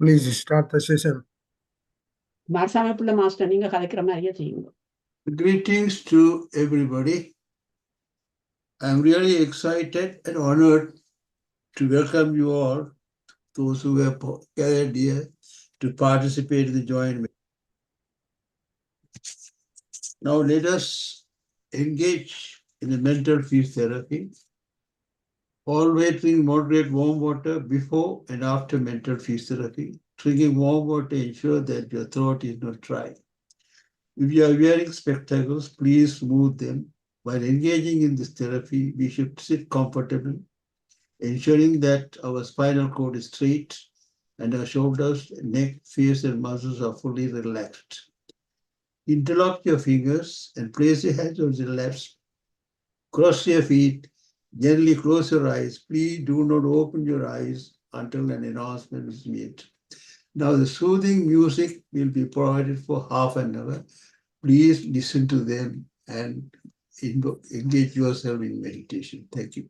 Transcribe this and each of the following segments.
Please start the session. மாசாமப்புள்ள master நீங்க கலைக்கிற மாதிரியே செய்யுங்க. Greetings to everybody. I'm really excited and honored to welcome you all, those who have gathered here to participate in the joint meeting. Now let us engage in the mental peace therapy. Always drink moderate warm water before and after mental peace therapy. Drinking warm water ensures that your throat is not dry. If you are wearing spectacles, please remove them. While engaging in this therapy, we should sit comfortably, ensuring that our spinal cord is straight and our shoulders, neck, face, and muscles are fully relaxed. Interlock your fingers and place your hands on your laps. Cross your feet. Gently close your eyes. Please do not open your eyes until an announcement is made. Now the soothing music will be provided for half an hour. Please listen to them and engage yourself in meditation. Thank you.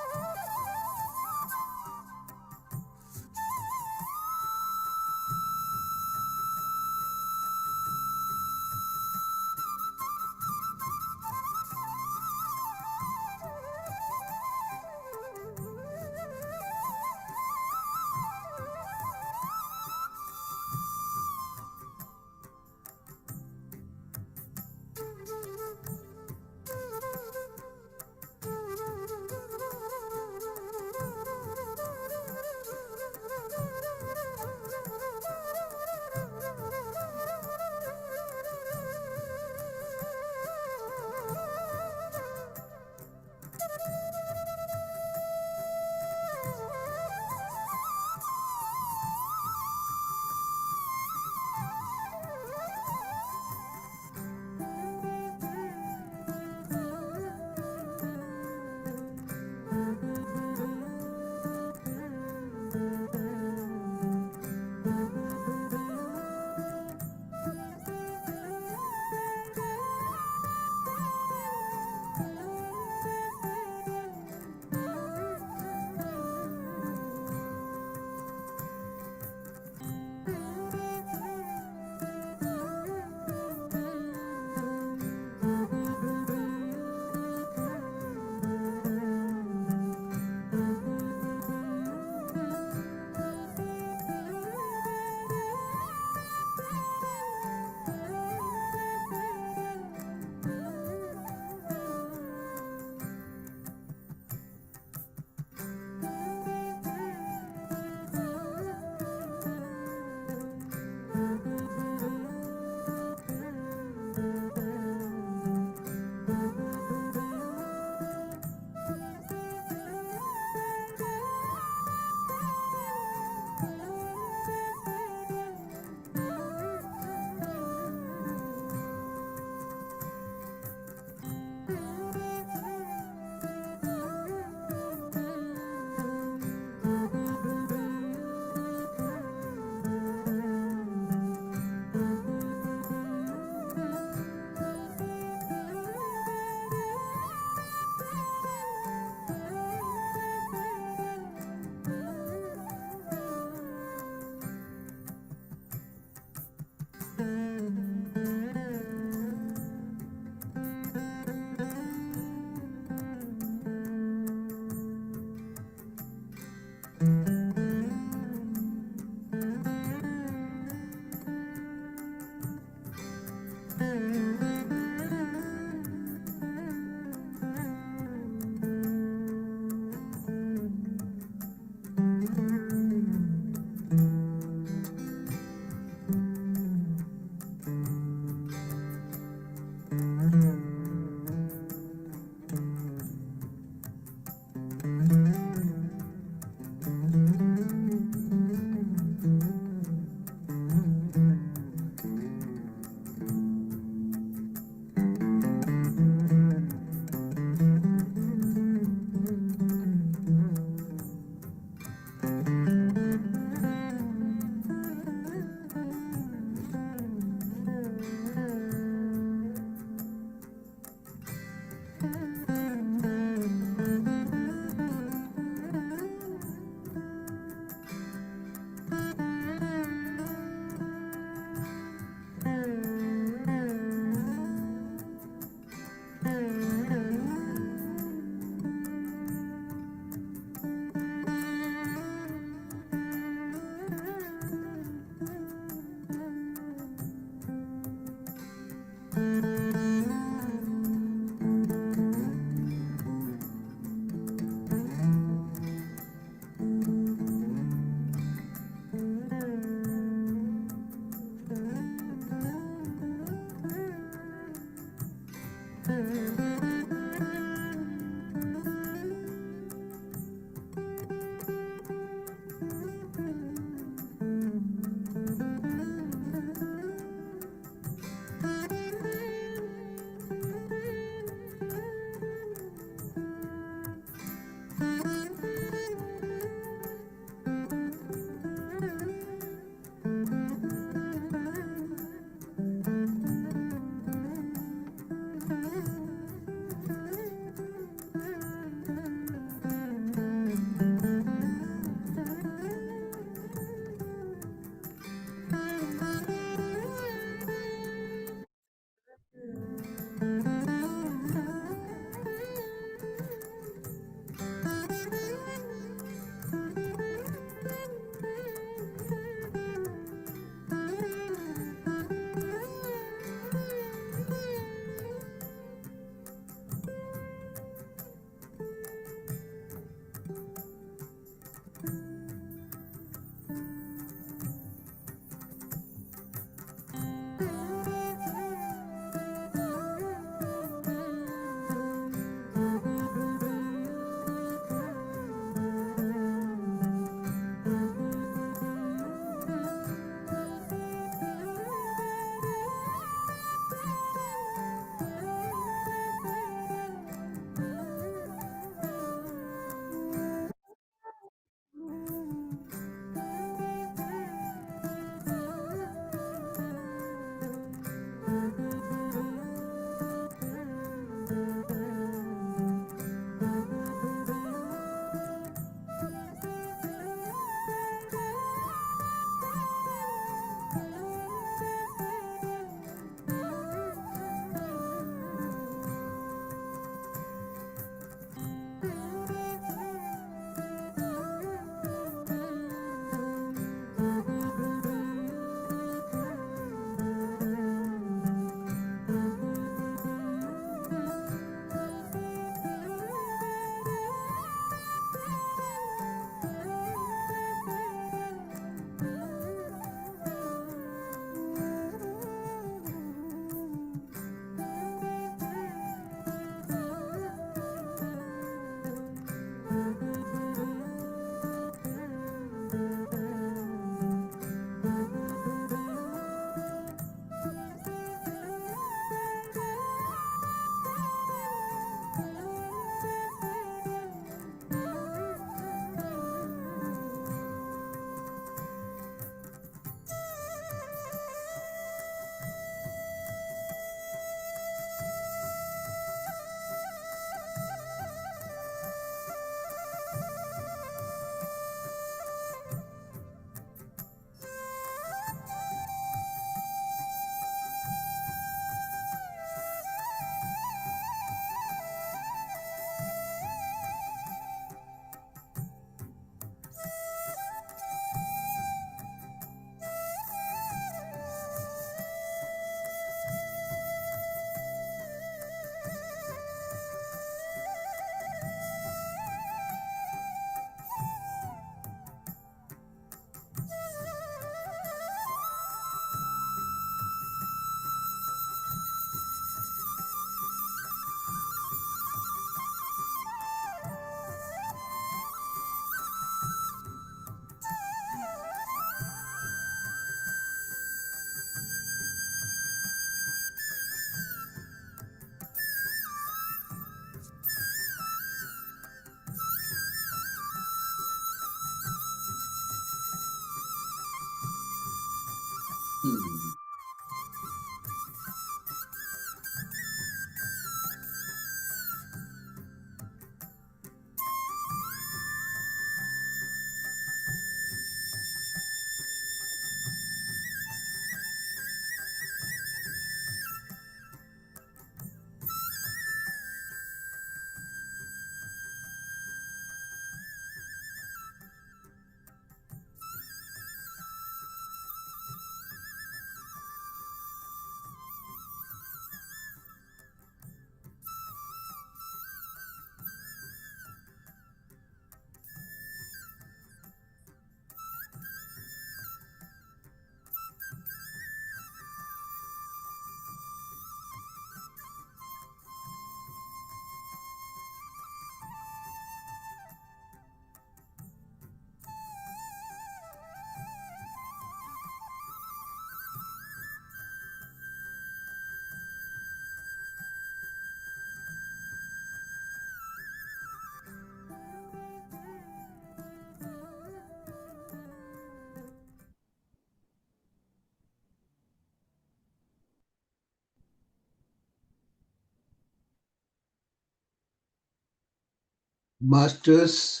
Masters,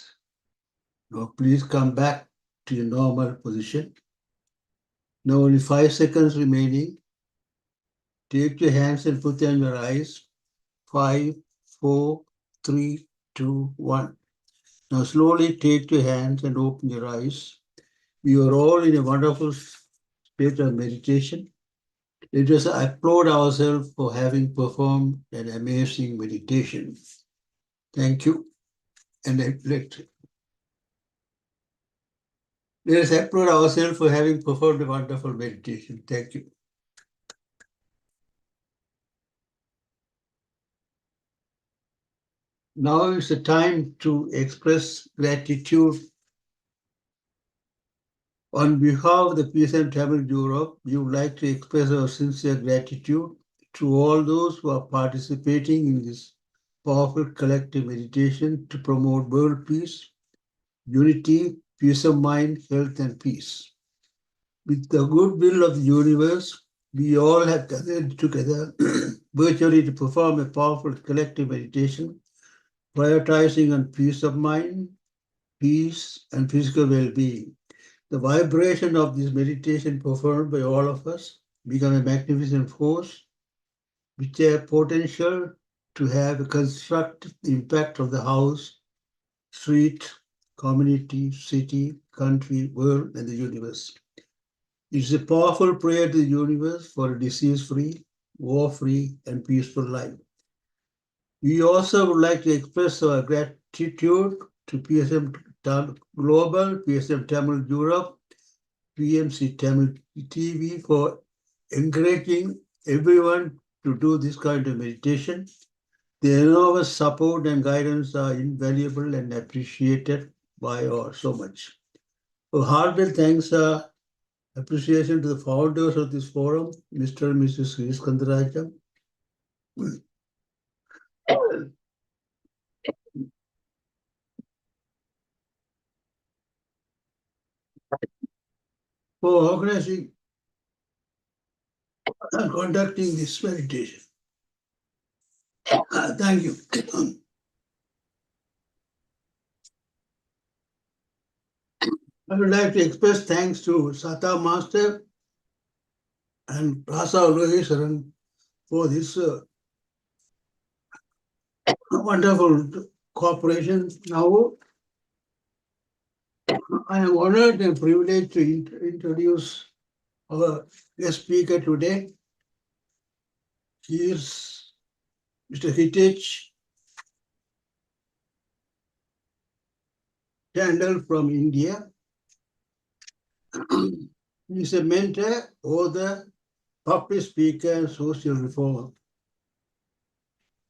now please come back to your normal position. Now only 5 seconds remaining. Take your hands and put them on your eyes. 5, 4, 3, 2, 1. Now slowly take your hands and open your eyes. We are all in a wonderful state of meditation. Let us applaud ourselves for having performed an amazing meditation. Thank you. And let us applaud ourselves for having performed a wonderful meditation. Thank you. Now is the time to express gratitude. On behalf of the PSSM Tamil Europe, we would like to express our sincere gratitude to all those who are participating in this powerful collective meditation to promote world peace, unity, peace of mind, health, and peace. With the goodwill of the universe, we all have gathered together virtually to perform a powerful collective meditation, prioritizing on peace of mind, peace, and physical well-being. The vibration of this meditation performed by all of us become a magnificent force which has potential to have a constructive impact of the house, street, community, city, country, world, and the universe. It is a powerful prayer to the universe for a disease-free, war-free, and peaceful life. We also would like to express our gratitude to PSSM Global, PSSM Tamil Europe, PMC Tamil TV for encouraging everyone to do this kind of meditation. The enormous support and guidance are invaluable and appreciated by all so much. So heartfelt thanks appreciation to the founders of this forum, Mr. and Mrs. Skandaraja. For organizing and conducting this meditation. Thank you. I would like to express thanks to Sata Master and Rasa Alohesaran for this wonderful cooperation. Now, I am honored and privileged to introduce our guest speaker today. He is Mr. Hitesh Chandel from India. He is a mentor, author, public speaker, and social reformer.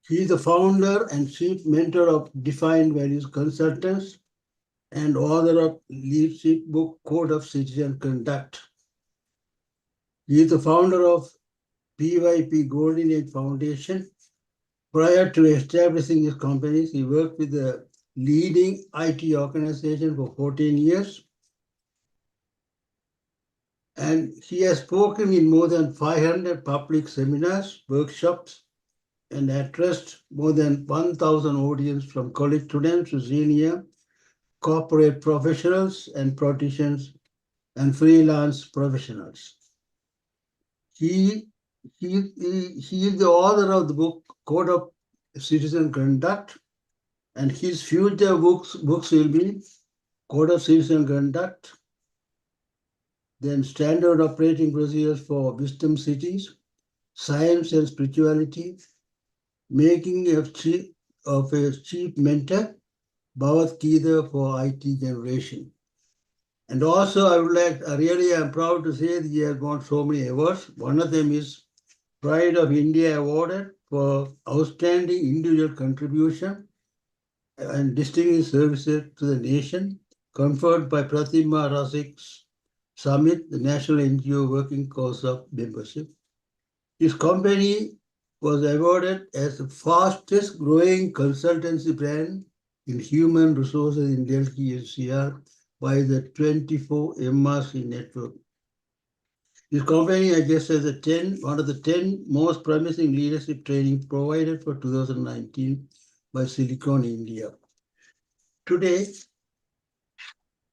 He is the founder and chief mentor of Defined Values Consultants and author of leadership book Code of Citizen Conduct. He is the founder of PYP Golden Age Foundation. Prior to establishing his companies, he worked with the leading IT organization for 14 years. And he has spoken in more than 500 public seminars, workshops, and addressed more than 1,000 audience from college students to senior corporate professionals and politicians and freelance professionals. He is the author of the book Code of Citizen Conduct, and his future books will be Code of Citizen Conduct, then Standard Operating Procedures for Wisdom Cities, Science and Spirituality, Making a Chief Mentor, Bhagavad Gita for IT generation. And also, I really am proud to say that he has won so many awards. One of them is Pride of India awarded for outstanding individual contribution and distinguished services to the nation, conferred by Pratima Rasik's Summit, the National NGO Working Cause of Membership. His company was awarded as the fastest growing consultancy brand in human resources in Delhi NCR by the 24 MRC network. His company just as one of the 10 most promising leadership training provided for 2019 by Silicon India. Today,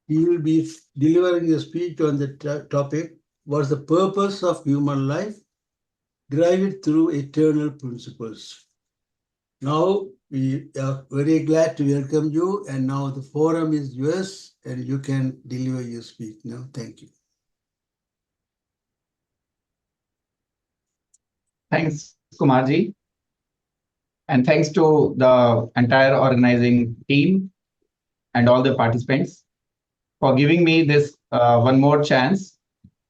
he will be delivering a speech on the topic, what's the purpose of human life? Drive it through eternal principles. Now, we are very glad to welcome you, and now the forum is yours, and you can deliver your speech now. Thank you. Thanks, Kumarji. And thanks to the entire organizing team and all the participants for giving me this one more chance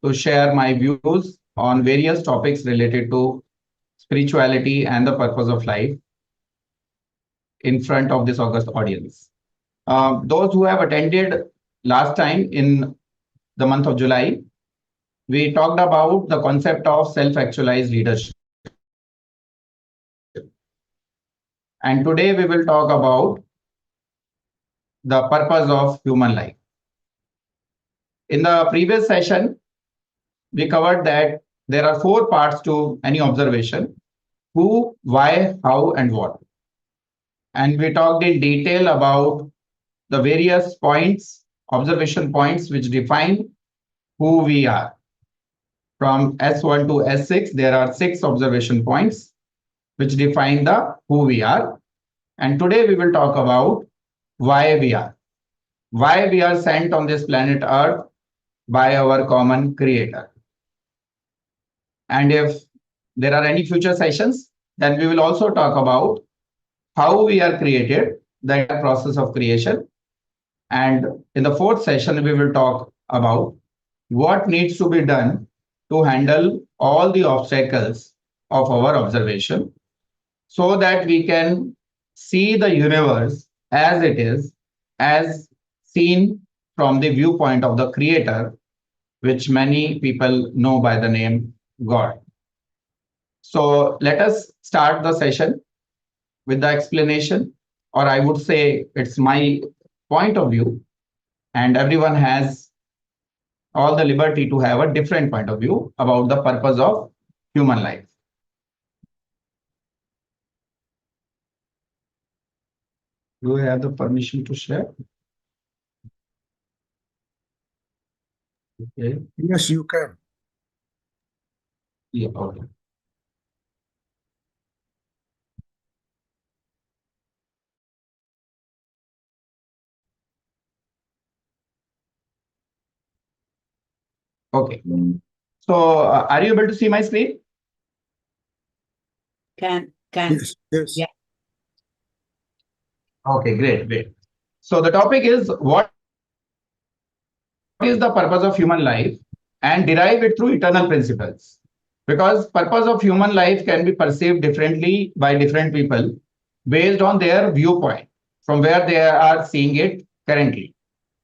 to share my views on various topics related to spirituality and the purpose of life in front of this august audience. Those who have attended last time in the month of July, we talked about the concept of self-actualized leadership. And today we will talk about the purpose of human life. In the previous session, we covered that there are 4 parts to any observation: who, why, how, and what. And we talked in detail about the various points, observation points, which define who we are. From S1 to S6, there are 6 observation points which define the who we are. And today we will talk about why we are. Why we are sent on this planet Earth by our common creator. And if there are any future sessions, then we will also talk about how we are created, the process of creation. And in the 4th session, we will talk about what needs to be done to handle all the obstacles of our observation so that we can see the universe as it is, as seen from the viewpoint of the creator, which many people know by the name God. So let us start the session with the explanation, or I would say it's my point of view, and everyone has all the liberty to have a different point of view about the purpose of human life. Do I have the permission to share? Okay. Yes, you can. Yeah, okay. Okay. So, are you able to see my screen? Can. Yes, yes. Yeah. Okay, great. So the topic is what is the purpose of human life and derive it through eternal principles. Because purpose of human life can be perceived differently by different people based on their viewpoint from where they are seeing it currently.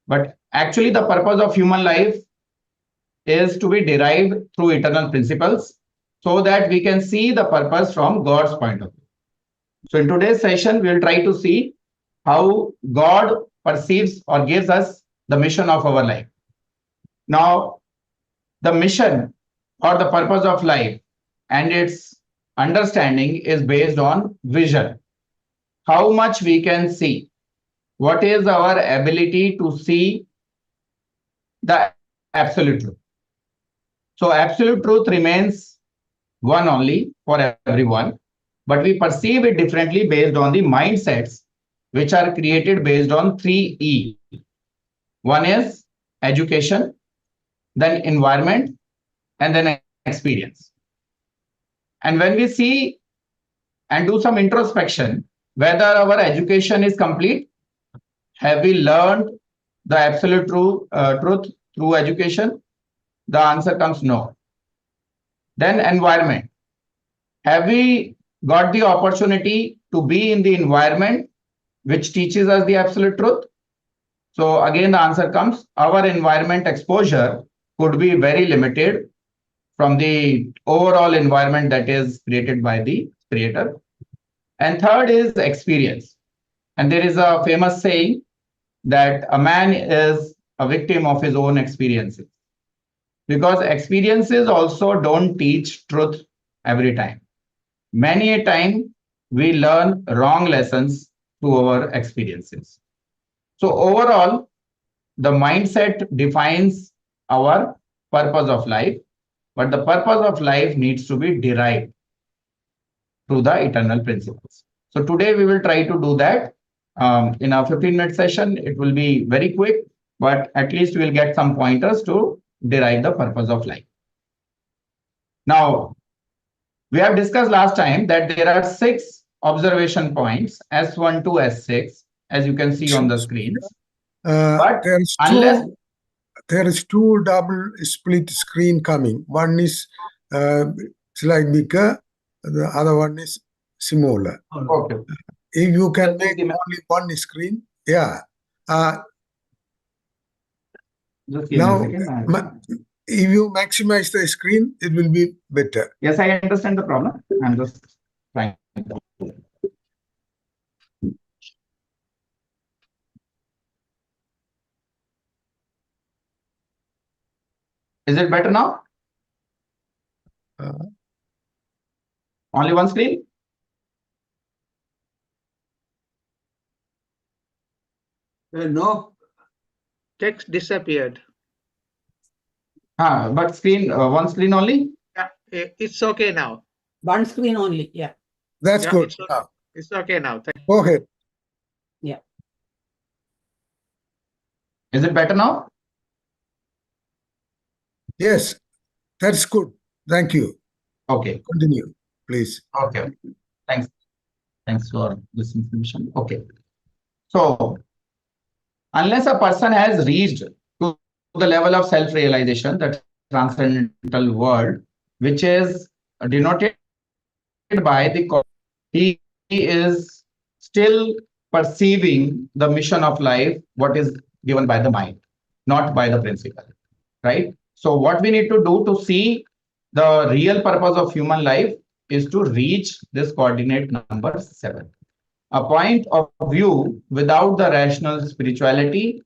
But actually the purpose of human life is to be derived through eternal principles so that we can see the purpose from God's point of view. So in today's session, we will try to see how God perceives or gives us the mission of our life. Now, the mission or the purpose of life and its understanding is based on vision. How much we can see. What is our ability to see the absolute truth? So absolute truth remains one only for everyone, but we perceive it differently based on the mindsets which are created based on 3E. One is education, then environment, and then experience. And when we see and do some introspection, whether our education is complete, have we learned the absolute truth through education? The answer comes no. Then environment. Have we got the opportunity to be in the environment which teaches us the absolute truth? So again, the answer comes, our environment exposure could be very limited from the overall environment that is created by the creator. And third is experience. And there is a famous saying that a man is a victim of his own experiences, because experiences also don't teach truth every time. Many a time we learn wrong lessons through our experiences. So overall, the mindset defines our purpose of life, but the purpose of life needs to be derived through the eternal principles. So today we will try to do that in a 15-minute session. It will be very quick, but at least we'll get some pointers to derive the purpose of life. Now, we have discussed last time that there are 6 observation points, S1 to S6, as you can see on the screens. But there is two double split screen coming. One is slightly bigger, the other one is smaller. Okay. If you can make only one screen, yeah. Just give me a second. If you maximize the screen, it will be better. Yes, I understand the problem. I'm just trying. Is it better now? Only one screen? No. Text disappeared. But screen, one screen only? Yeah, it's okay now. One screen only. Yeah. That's Yeah, good. It's okay now. Thank you. Go ahead. Yeah. Is it better now? Yes, that's good. Thank you. Okay. Continue, please. Okay. Thanks. Thanks for this information. Okay. So, unless a person has reached to the level of self-realization, the transcendental world, which is denoted by the he is still perceiving the mission of life, what is given by the mind, not by the principle, right? So what we need to do to see the real purpose of human life is to reach this coordinate number 7. A point of view without the rational spirituality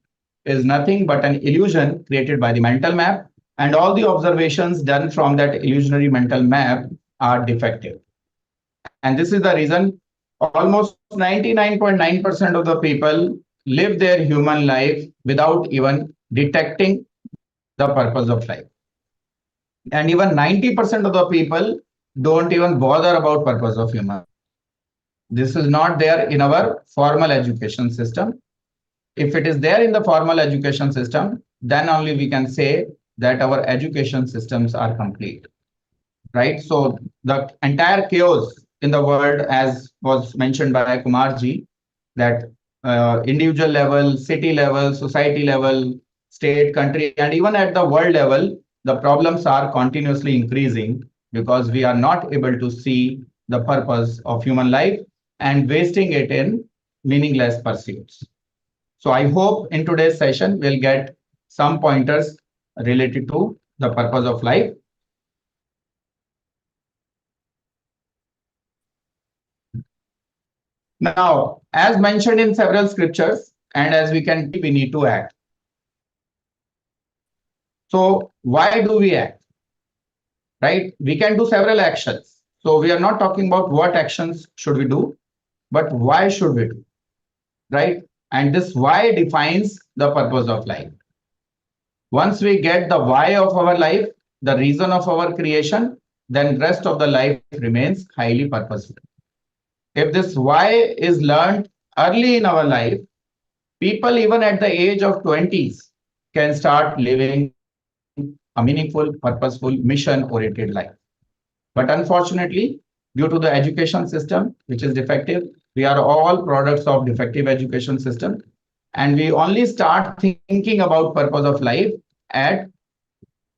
is nothing but an illusion created by the mental map, and all the observations done from that illusionary mental map are defective. And this is the reason almost 99.9% of the people live their human life without even detecting the purpose of life. And even 90% of the people don't even bother about purpose of human. This is not there in our formal education system. If it is there in the formal education system, then only we can say that our education systems are complete, right? So the entire chaos in the world, as was mentioned by Kumarji, that individual level, city level, society level, state, country, and even at the world level, the problems are continuously increasing because we are not able to see the purpose of human life and wasting it in meaningless pursuits. So I hope in today's session, we'll get some pointers related to the purpose of life. Now, as mentioned in several scriptures, and as we can see, we need to act. So why do we act? Right? We can do several actions. So we are not talking about what actions should we do, but why should we do? Right? And this why defines the purpose of life. Once we get the why of our life, the reason of our creation, then rest of the life remains highly purposeful. If this why is learned early in our life, people even at the age of 20s can start living a meaningful, purposeful, mission-oriented life. But unfortunately, due to the education system, which is defective, we are all products of defective education system, and we only start thinking about purpose of life at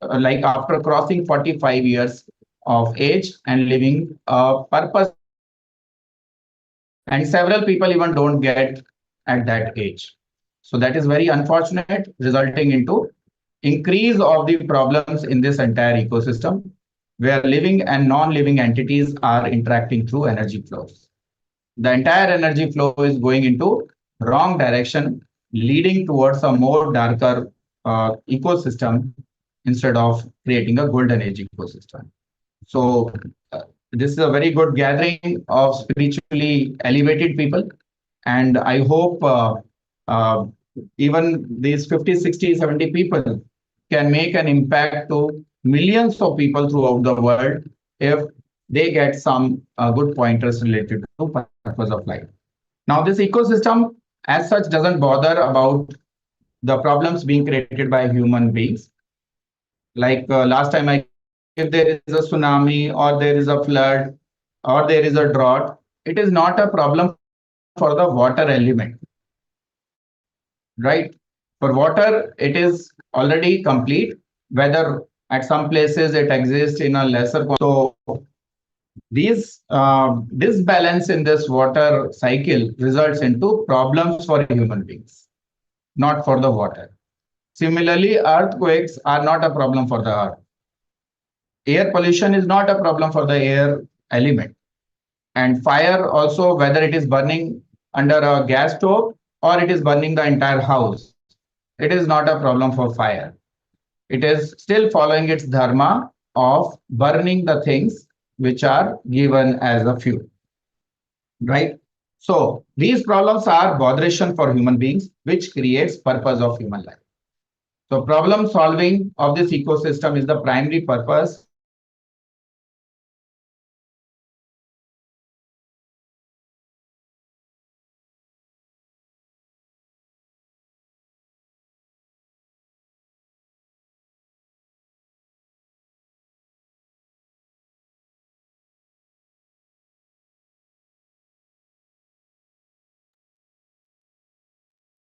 like after crossing 45 years of age and living a purposeful life. And several people even don't get at that age. So that is very unfortunate, resulting into increase of the problems in this entire ecosystem, where living and non-living entities are interacting through energy flows. The entire energy flow is going into wrong direction, leading towards a more darker ecosystem instead of creating a golden age ecosystem. So this is a very good gathering of spiritually elevated people. And I hope uh, even these 50, 60, 70 people can make an impact to millions of people throughout the world if they get some good pointers related to purpose of life. Now, this ecosystem as such doesn't bother about the problems being created by human beings. Like last time I gave, if there is a tsunami or there is a flood or there is a drought, it is not a problem for the water element, right? For water, it is already complete, whether at some places it exists in a lesser quantity. So these disbalance in this water cycle results into problems for human beings, not for the water. Similarly, earthquakes are not a problem for the earth. Air pollution is not a problem for the air element. And fire also, whether it is burning under a gas stove or it is burning the entire house, it is not a problem for fire. It is still following its dharma of burning the things which are given as a fuel, right? So these problems are botheration for human beings, which creates purpose of human life. So problem solving of this ecosystem is the primary purpose of human life. And this ecosystem is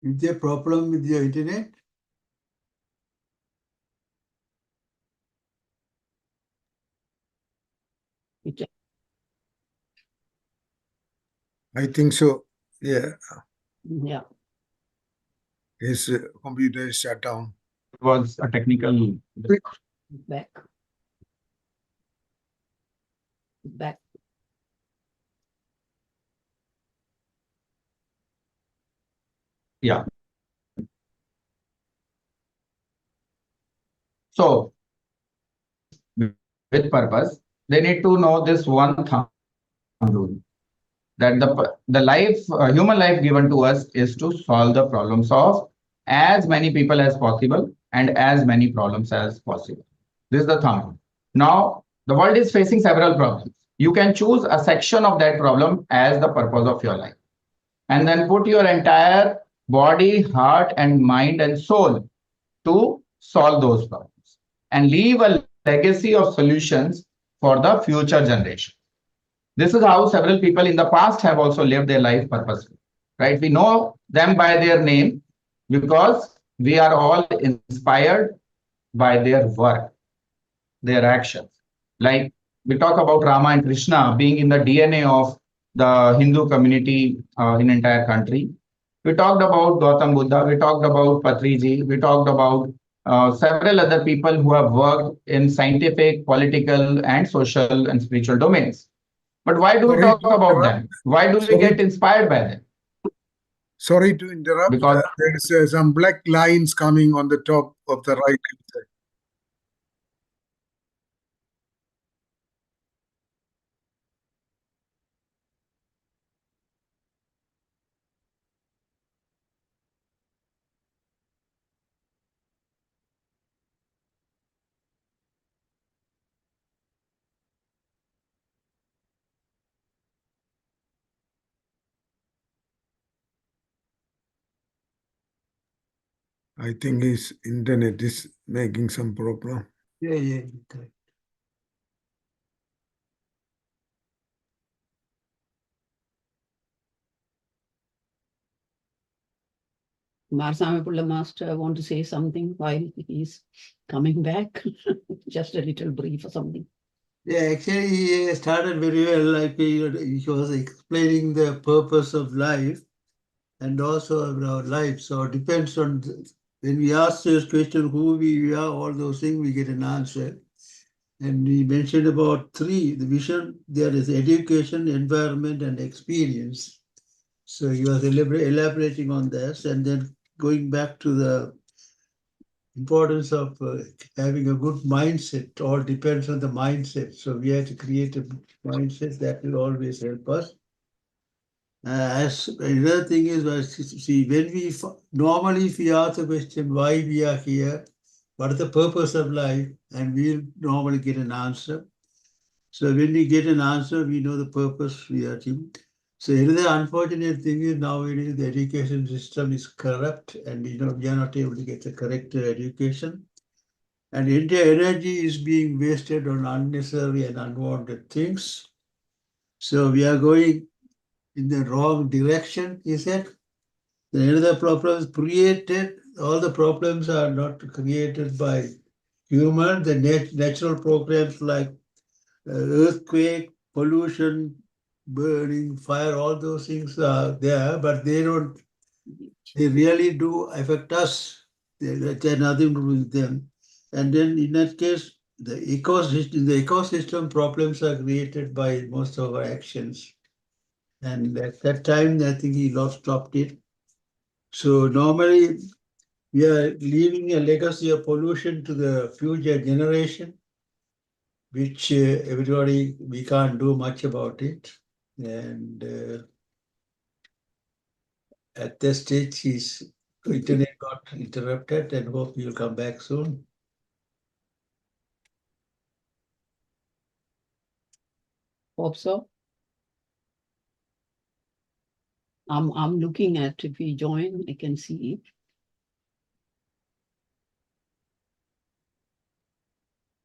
Is there a problem with your internet? I think so. Yeah, Yeah. his computer is shut down. was a technical. Back. Back. Yeah. So with purpose, they need to know this one thumb rule, that the life, human life given to us is to solve the problems of as many people as possible and as many problems as possible. This is the thumb rule. Now, the world is facing several problems. You can choose a section of that problem as the purpose of your life, and then put your entire body, heart, and mind and soul to solve those problems and leave a legacy of solutions for the future generation. This is how several people in the past have also lived their life purposefully, right? We know them by their name because we are all inspired by their work, their actions. Like we talk about Rama and Krishna being in the DNA of the Hindu community in entire country. We talked about Gautam Buddha, we talked about Patriji, we talked about several other people who have worked in scientific, political, and social and spiritual domains. But why do we Sorry talk to about interrupt. them? Why do we Sorry, get inspired by them? sorry to interrupt. Because There is some black lines coming on the top of the right hand side. I think his internet is making some problem. Yeah, correct. Marsamapula Master want to say something while he's coming back? Just a little brief or something. Yeah, actually, he started very well. Like he was explaining the purpose of life and also of our life. So it depends on when we ask this question, who we are, all those things, we get an answer. And he mentioned about three, the vision, there is education, environment, and experience. So he was elaborating on this, and then going back to the importance of having a good mindset. All depends on the mindset. So we have to create a mindset that will always help us. As another thing is, see, when we normally if we ask the question why we are here, what is the purpose of life, and we'll normally get an answer. So when we get an answer, we know the purpose we are in. So another unfortunate thing is nowadays the education system is corrupt, and we are not able to get the correct education. And India energy is being wasted on unnecessary and unwanted things. So we are going in the wrong direction, is it? Another problem is created. All the problems are not created by human. The natural programs like earthquake, pollution, burning, fire, all those things are there, but they really do affect us. They have nothing to do with them. And then in that case, the ecosystem problems are created by most of our actions. And at that time, I think he stopped it. So normally, we are leaving a legacy of pollution to the future generation, which we can't do much about it. And at this stage, his internet got interrupted, and hope he'll come back soon. Hope so. I'm looking at if we join, I can see it.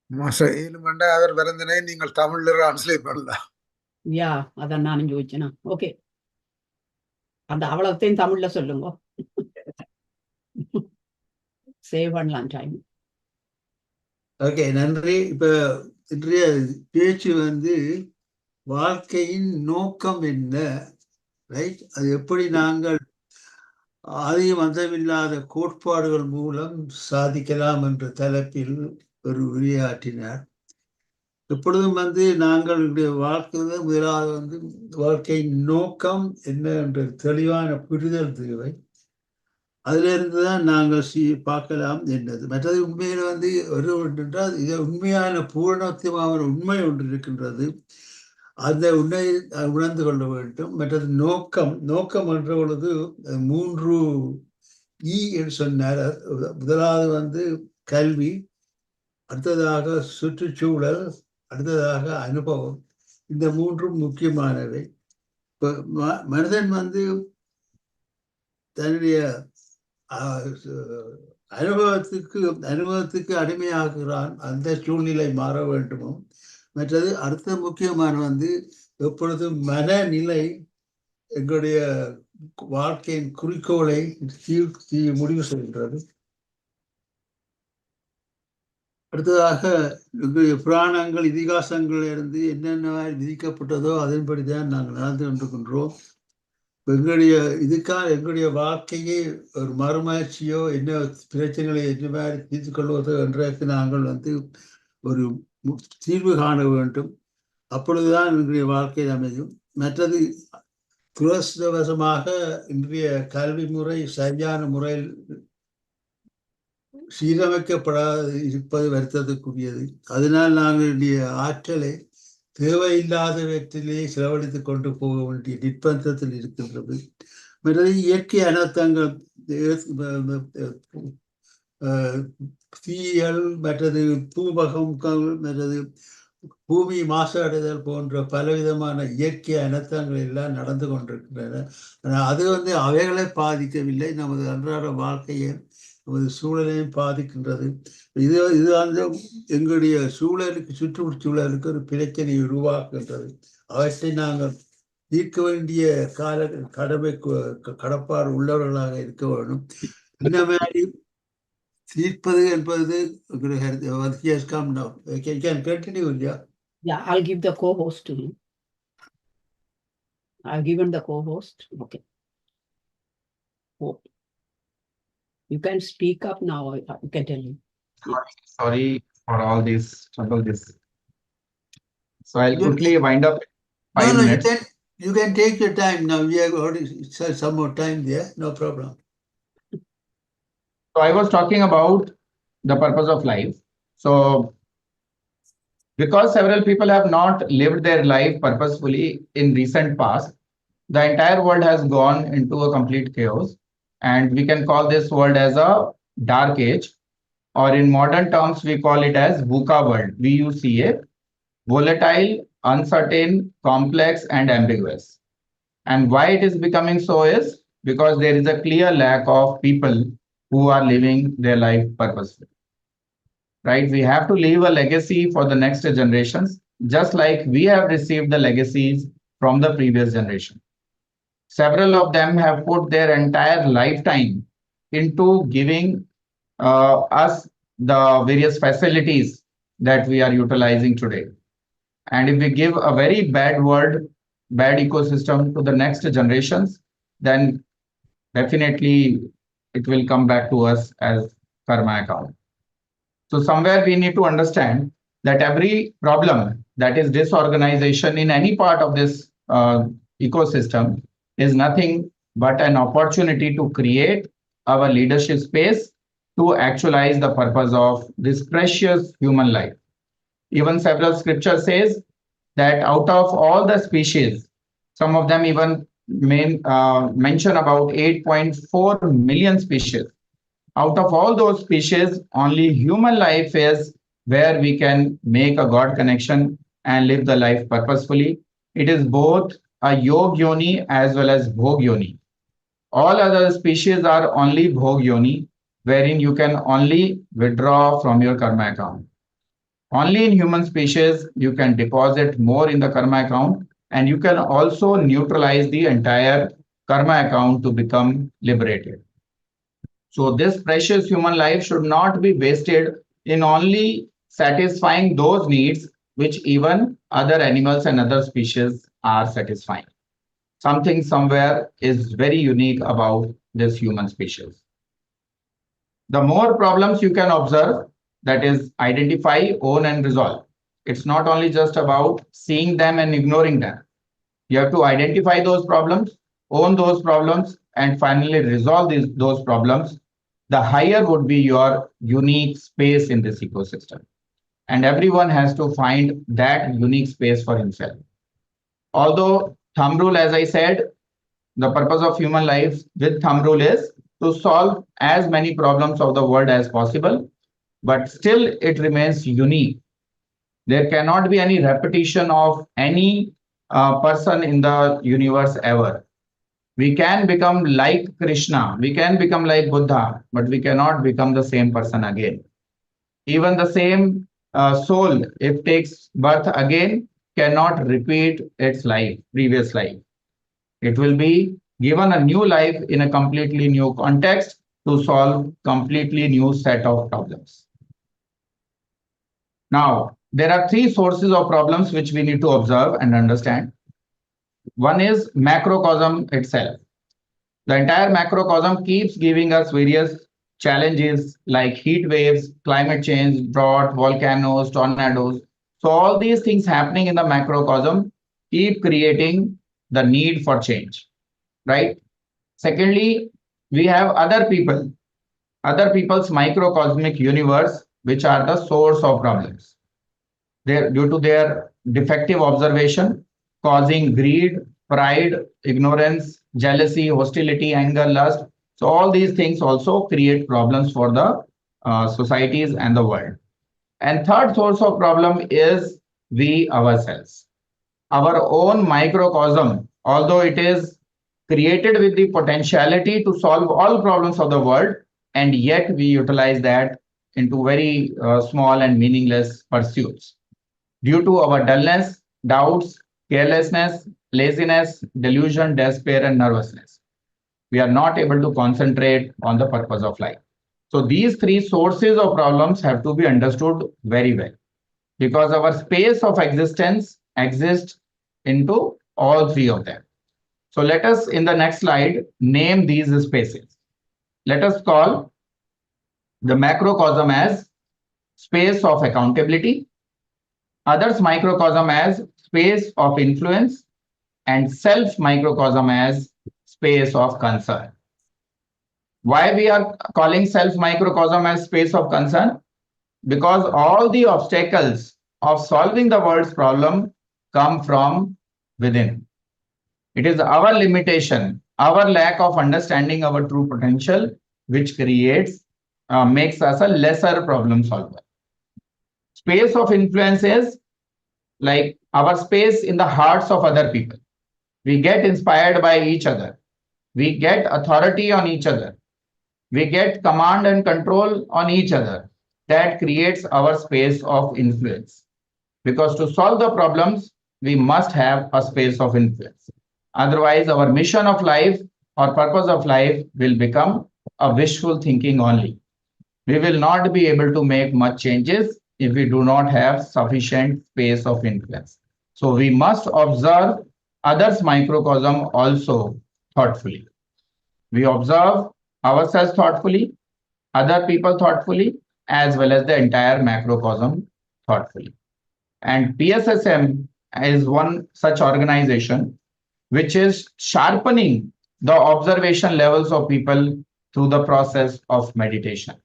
Master, அவர் வருந்தனை நீங்கள் தமிழ்ல translate பண்ணலாம். Yeah, அதான் நானும் யோசிச்சேனா. Okay. அந்த அவ்வளவுத்தையும் தமிழ்ல சொல்லுங்க. Save பண்ணலாம் time. Okay, நன்றி. இப்ப இன்றைய பேச்சு வாழ்க்கையின் நோக்கம் என்ன, ரைட்? அது எப்படி நாங்கள் ஆதியும் அந்தமில்லாத கோட்பாடுகள் மூலம் சாதிக்கலாம் என்ற தலைப்பில் ஒரு உரையாற்றினார். எப்பொழுதும் நாங்களுடைய வாழ்க்கையில முதலாவது வாழ்க்கையின் நோக்கம் என்ன என்ற தெளிவான புரிதல் தேவை. அதுல இருந்துதான் நாங்கள் பார்க்கலாம் என்னது. மற்றது உண்மையில ஒரு என்றால் இது உண்மையான பூரணத்துவமான உண்மை ஒன்று இருக்கின்றது. அந்த உண்மை உணர்ந்து கொள்ள வேண்டும். மற்றது நோக்கம் என்ற பொழுது 3 E என்று சொன்னார். முதலாவது கல்வி, அடுத்ததாக சுற்றுச்சூழல், அடுத்ததாக அனுபவம். இந்த 3 முக்கியமானவை. இப்ப மனிதன் தன்னுடைய அனுபவத்துக்கு அடிமையாகிறான். அந்த சூழ்நிலை மாற வேண்டுமோ. மற்றது அடுத்த முக்கியமான எப்பொழுதும் மனநிலை எங்களுடைய வாழ்க்கையின் குறிக்கோளை முடிவு செய்கின்றது. அடுத்ததாக புராணங்கள், இதிகாசங்கள் இருந்து என்னென்ன விதிக்கப்பட்டதோ அதன்படிதான் நாங்கள் நடந்து கொண்டிருக்கின்றோம். எங்களுடைய வாழ்க்கையை ஒரு மறுமலர்ச்சியோ, என்ன பிரச்சனைகளை என்ன மாதிரி தீர்த்து கொள்வதோ என்றக்கு நாங்கள் ஒரு தீர்வு காண வேண்டும். அப்பொழுதுதான் எங்களுடைய வாழ்க்கை அமையும். மற்றது துரதிர்ஷ்டவசமாக இன்றைய கல்வி முறை சரியான முறையில் சீரமைக்கப்படாது இருப்பது வருத்தத்துக்குரியது. அதனால் நாங்களுடைய ஆற்றலை தேவையில்லாதவற்றிலே செலவழித்துக் கொண்டு போக வேண்டிய நிர்பந்தத்தில் இருக்கின்றது. மற்றது இயற்கை அனர்த்தங்கள், தீயல், மற்றது பூபகங்கள், மற்றது பூமி மாசடைதல் போன்ற பலவிதமான இயற்கை அனர்த்தங்கள் எல்லாம் நடந்து கொண்டிருக்கின்றன. அது அவைகளை பாதிக்கவில்லை, நமது அன்றாட வாழ்க்கையை நமது சூழலையும் பாதிக்கின்றது. இது வந்து எங்களுடைய சுற்றுச்சூழலுக்கு ஒரு பிரச்சனையை உருவாக்குகின்றது. அவற்றை நாங்கள் தீர்க்க வேண்டிய கடப்பாடு உள்ளவர்களாக இருக்க வேண்டும். இந்த மாதிரி தீர்ப்பது என்பது continue, yeah. Yeah, I'll give the co-host to him. I've given the co-host. Okay. Oh. You can speak up now. You can tell him. Sorry for all this trouble. So I'll You quickly wind up 5 No, minutes. you can take your time now. We have already some more time there. No problem. So I was talking about the purpose of life. So because several people have not lived their life purposefully in recent past, the entire world has gone into a complete chaos. And we can call this world as a dark age, or in modern terms, we call it as VUCA world, VUCA, volatile, uncertain, complex, and ambiguous. And why it is becoming so is because there is a clear lack of people who are living their life purposefully. Right? We have to leave a legacy for the next generations, just like we have received the legacies from the previous generation. Several of them have put their entire lifetime into giving us the various facilities that we are utilizing today. And if we give a very bad word, bad ecosystem to the next generations, then definitely it will come back to us as karma account. So somewhere we need to understand that every problem, that is disorganization in any part of this ecosystem, is nothing but an opportunity to create our leadership space to actualize the purpose of this precious human life. Even several scriptures says that out of all the species, some of them even mention about 8.4 million species. Out of all those species, only human life is where we can make a God connection and live the life purposefully. It is both a yog yoni as well as bhog yoni. All other species are only bhog yoni, wherein you can only withdraw from your karma account. Only in human species, you can deposit more in the karma account, and you can also neutralize the entire karma account to become liberated. So this precious human life should not be wasted in only satisfying those needs which even other animals and other species are satisfying. Something somewhere is very unique about this human species. The more problems you can observe, that is identify, own, and resolve. It's not only just about seeing them and ignoring them. You have to identify those problems, own those problems, and finally resolve those problems. The higher would be your unique space in this ecosystem. And everyone has to find that unique space for himself. Although thumb rule, as I said, the purpose of human life with thumb rule is to solve as many problems of the world as possible, but still it remains unique. There cannot be any repetition of any person in the universe ever. We can become like Krishna, we can become like Buddha, but we cannot become the same person again. Even the same soul, if takes birth again, cannot repeat its life, previous life. It will be given a new life in a completely new context to solve completely new set of problems. Now, there are three sources of problems which we need to observe and understand. One is macrocosm itself. The entire macrocosm keeps giving us various challenges like heat waves, climate change, drought, volcanoes, tornadoes. So all these things happening in the macrocosm keep creating the need for change, right? Secondly, we have other people's microcosmic universe, which are the source of problems. Due to their defective observation, causing greed, pride, ignorance, jealousy, hostility, anger, lust. So all these things also create problems for the societies and the world. And third source of problem is we ourselves. Our own microcosm, although it is created with the potentiality to solve all problems of the world, and yet we utilize that into very small and meaningless pursuits. Due to our dullness, doubts, carelessness, laziness, delusion, despair, and nervousness, we are not able to concentrate on the purpose of life. So these three sources of problems have to be understood very well, because our space of existence exists into all three of them. So let us, in the next slide, name these spaces. Let us call the macrocosm as space of accountability, others microcosm as space of influence, and self microcosm as space of concern. Why we are calling self microcosm as space of concern? Because all the obstacles of solving the world's problem come from within. It is our limitation, our lack of understanding our true potential, which makes us a lesser problem solver. Space of influence is like our space in the hearts of other people. We get inspired by each other. We get authority on each other. We get command and control on each other. That creates our space of influence. Because to solve the problems, we must have a space of influence. Otherwise, our mission of life or purpose of life will become a wishful thinking only. We will not be able to make much changes if we do not have sufficient space of influence. So we must observe others' microcosm also thoughtfully. We observe ourselves thoughtfully, other people thoughtfully, as well as the entire macrocosm thoughtfully. And PSSM is one such organization which is sharpening the observation levels of people through the process of meditation.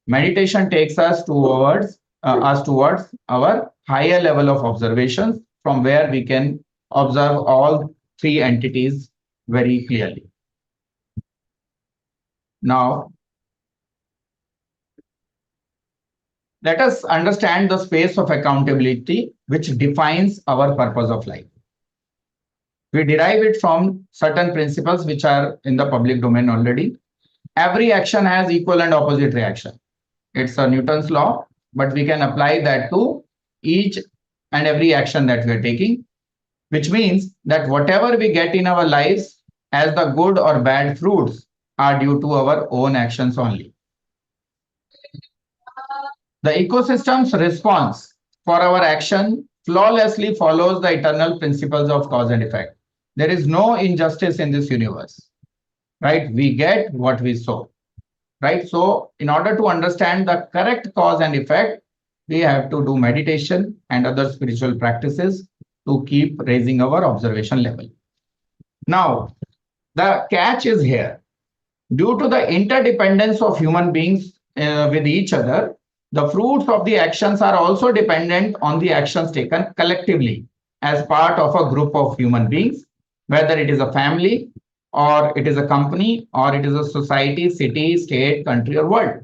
Meditation takes us towards our higher level of observations, from where we can observe all three entities very clearly. Now, let us understand the space of accountability, which defines our purpose of life. We derive it from certain principles which are in the public domain already. Every action has equal and opposite reaction. It's a Newton's law, but we can apply that to each and every action that we are taking, which means that whatever we get in our lives as the good or bad fruits are due to our own actions only. The ecosystem's response for our action flawlessly follows the eternal principles of cause and effect. There is no injustice in this universe, right? We get what we sow, right? So in order to understand the correct cause and effect, we have to do meditation and other spiritual practices to keep raising our observation level. Now, the catch is here. Due to the interdependence of human beings with each other, the fruits of the actions are also dependent on the actions taken collectively as part of a group of human beings, whether it is a family, or it is a company, or it is a society, city, state, country, or world.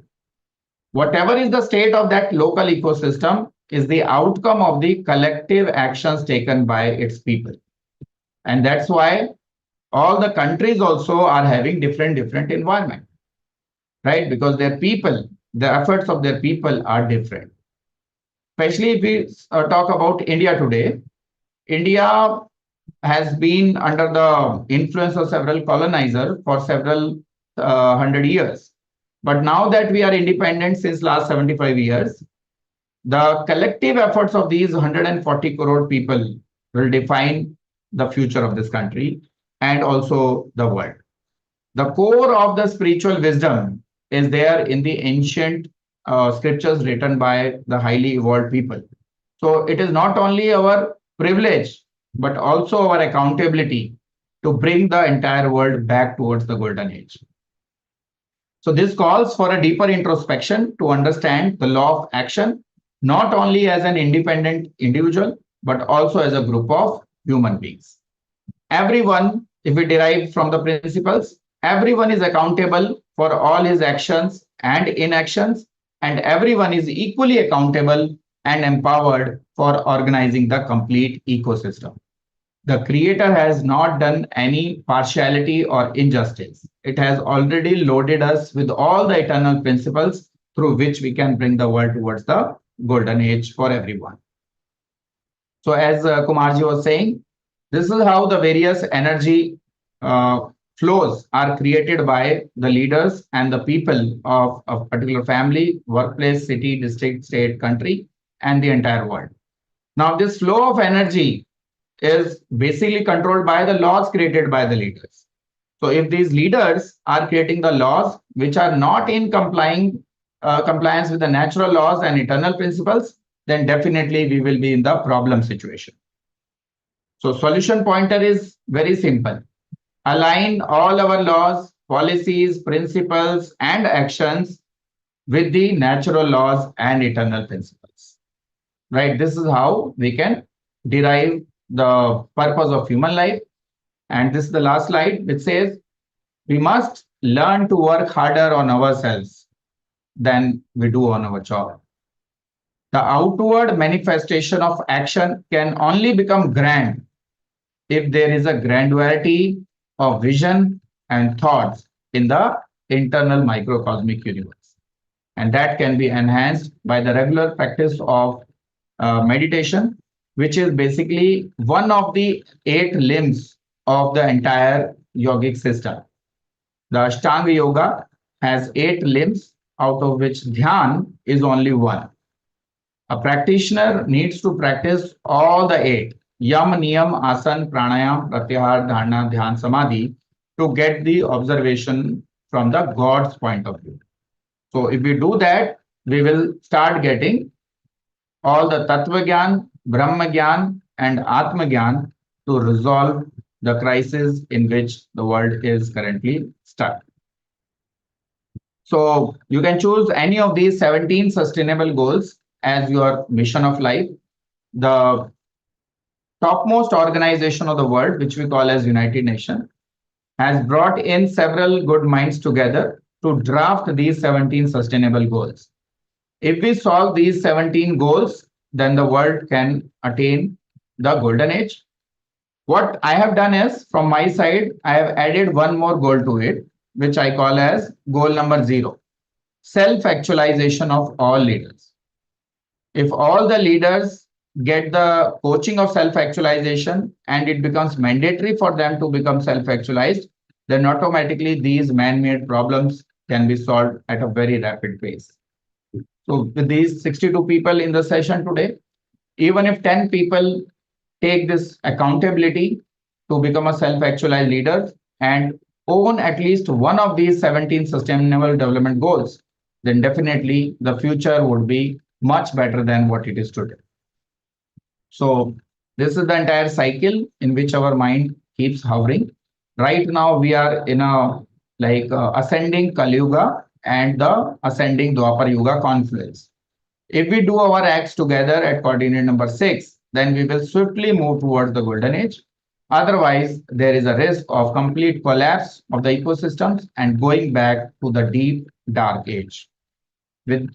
Whatever is the state of that local ecosystem is the outcome of the collective actions taken by its people. And that's why all the countries also are having different environment, right? Because their people, the efforts of their people are different. Especially if we talk about India today, India has been under the influence of several colonizers for several 100 years. But now that we are independent since last 75 years, the collective efforts of these 140 crore people will define the future of this country and also the world. The core of the spiritual wisdom is there in the ancient scriptures written by the highly evolved people. So it is not only our privilege, but also our accountability to bring the entire world back towards the golden age. So this calls for a deeper introspection to understand the law of action, not only as an independent individual, but also as a group of human beings. Everyone, if we derive from the principles, everyone is accountable for all his actions and inactions, and everyone is equally accountable and empowered for organizing the complete ecosystem. The Creator has not done any partiality or injustice. It has already loaded us with all the eternal principles through which we can bring the world towards the golden age for everyone. So as Kumarji was saying, this is how the various energy flows are created by the leaders and the people of a particular family, workplace, city, district, state, country, and the entire world. Now, this flow of energy is basically controlled by the laws created by the leaders. So if these leaders are creating the laws which are not in compliance with the natural laws and eternal principles, then definitely we will be in the problem situation. So solution pointer is very simple. Align all our laws, policies, principles, and actions with the natural laws and eternal principles. Right? This is how we can derive the purpose of human life. And this is the last slide, which says we must learn to work harder on ourselves than we do on our job. The outward manifestation of action can only become grand if there is a granularity of vision and thoughts in the internal microcosmic universe. And that can be enhanced by the regular practice of meditation, which is basically one of the 8 limbs of the entire yogic system. The Ashtanga Yoga has 8 limbs, out of which Dhyan is only one. A practitioner needs to practice all the 8, Yam, Niyam, Asan, Pranayam, Pratyahar, Dharana, Dhyan, Samadhi, to get the observation from the God's point of view. So if we do that, we will start getting all the Tattva Gyan, Brahma Gyan, and Atma Gyan to resolve the crisis in which the world is currently stuck. So you can choose any of these 17 sustainable goals as your mission of life. The topmost organization of the world, which we call as United Nations, has brought in several good minds together to draft these 17 sustainable goals. If we solve these 17 goals, then the world can attain the golden age. What I have done is, from my side, I have added one more goal to it, which I call as goal number 0, self-actualization of all leaders. If all the leaders get the coaching of self-actualization and it becomes mandatory for them to become self-actualized, then automatically these man-made problems can be solved at a very rapid pace. So with these 62 people in the session today, even if 10 people take this accountability to become a self-actualized leader and own at least one of these 17 sustainable development goals, then definitely the future would be much better than what it is today. So this is the entire cycle in which our mind keeps hovering. Right now we are in a ascending Kali Yuga and the ascending Dwapar Yuga confluence. If we do our acts together at coordinate number 6, then we will swiftly move towards the golden age. Otherwise, there is a risk of complete collapse of the ecosystems and going back to the deep dark age.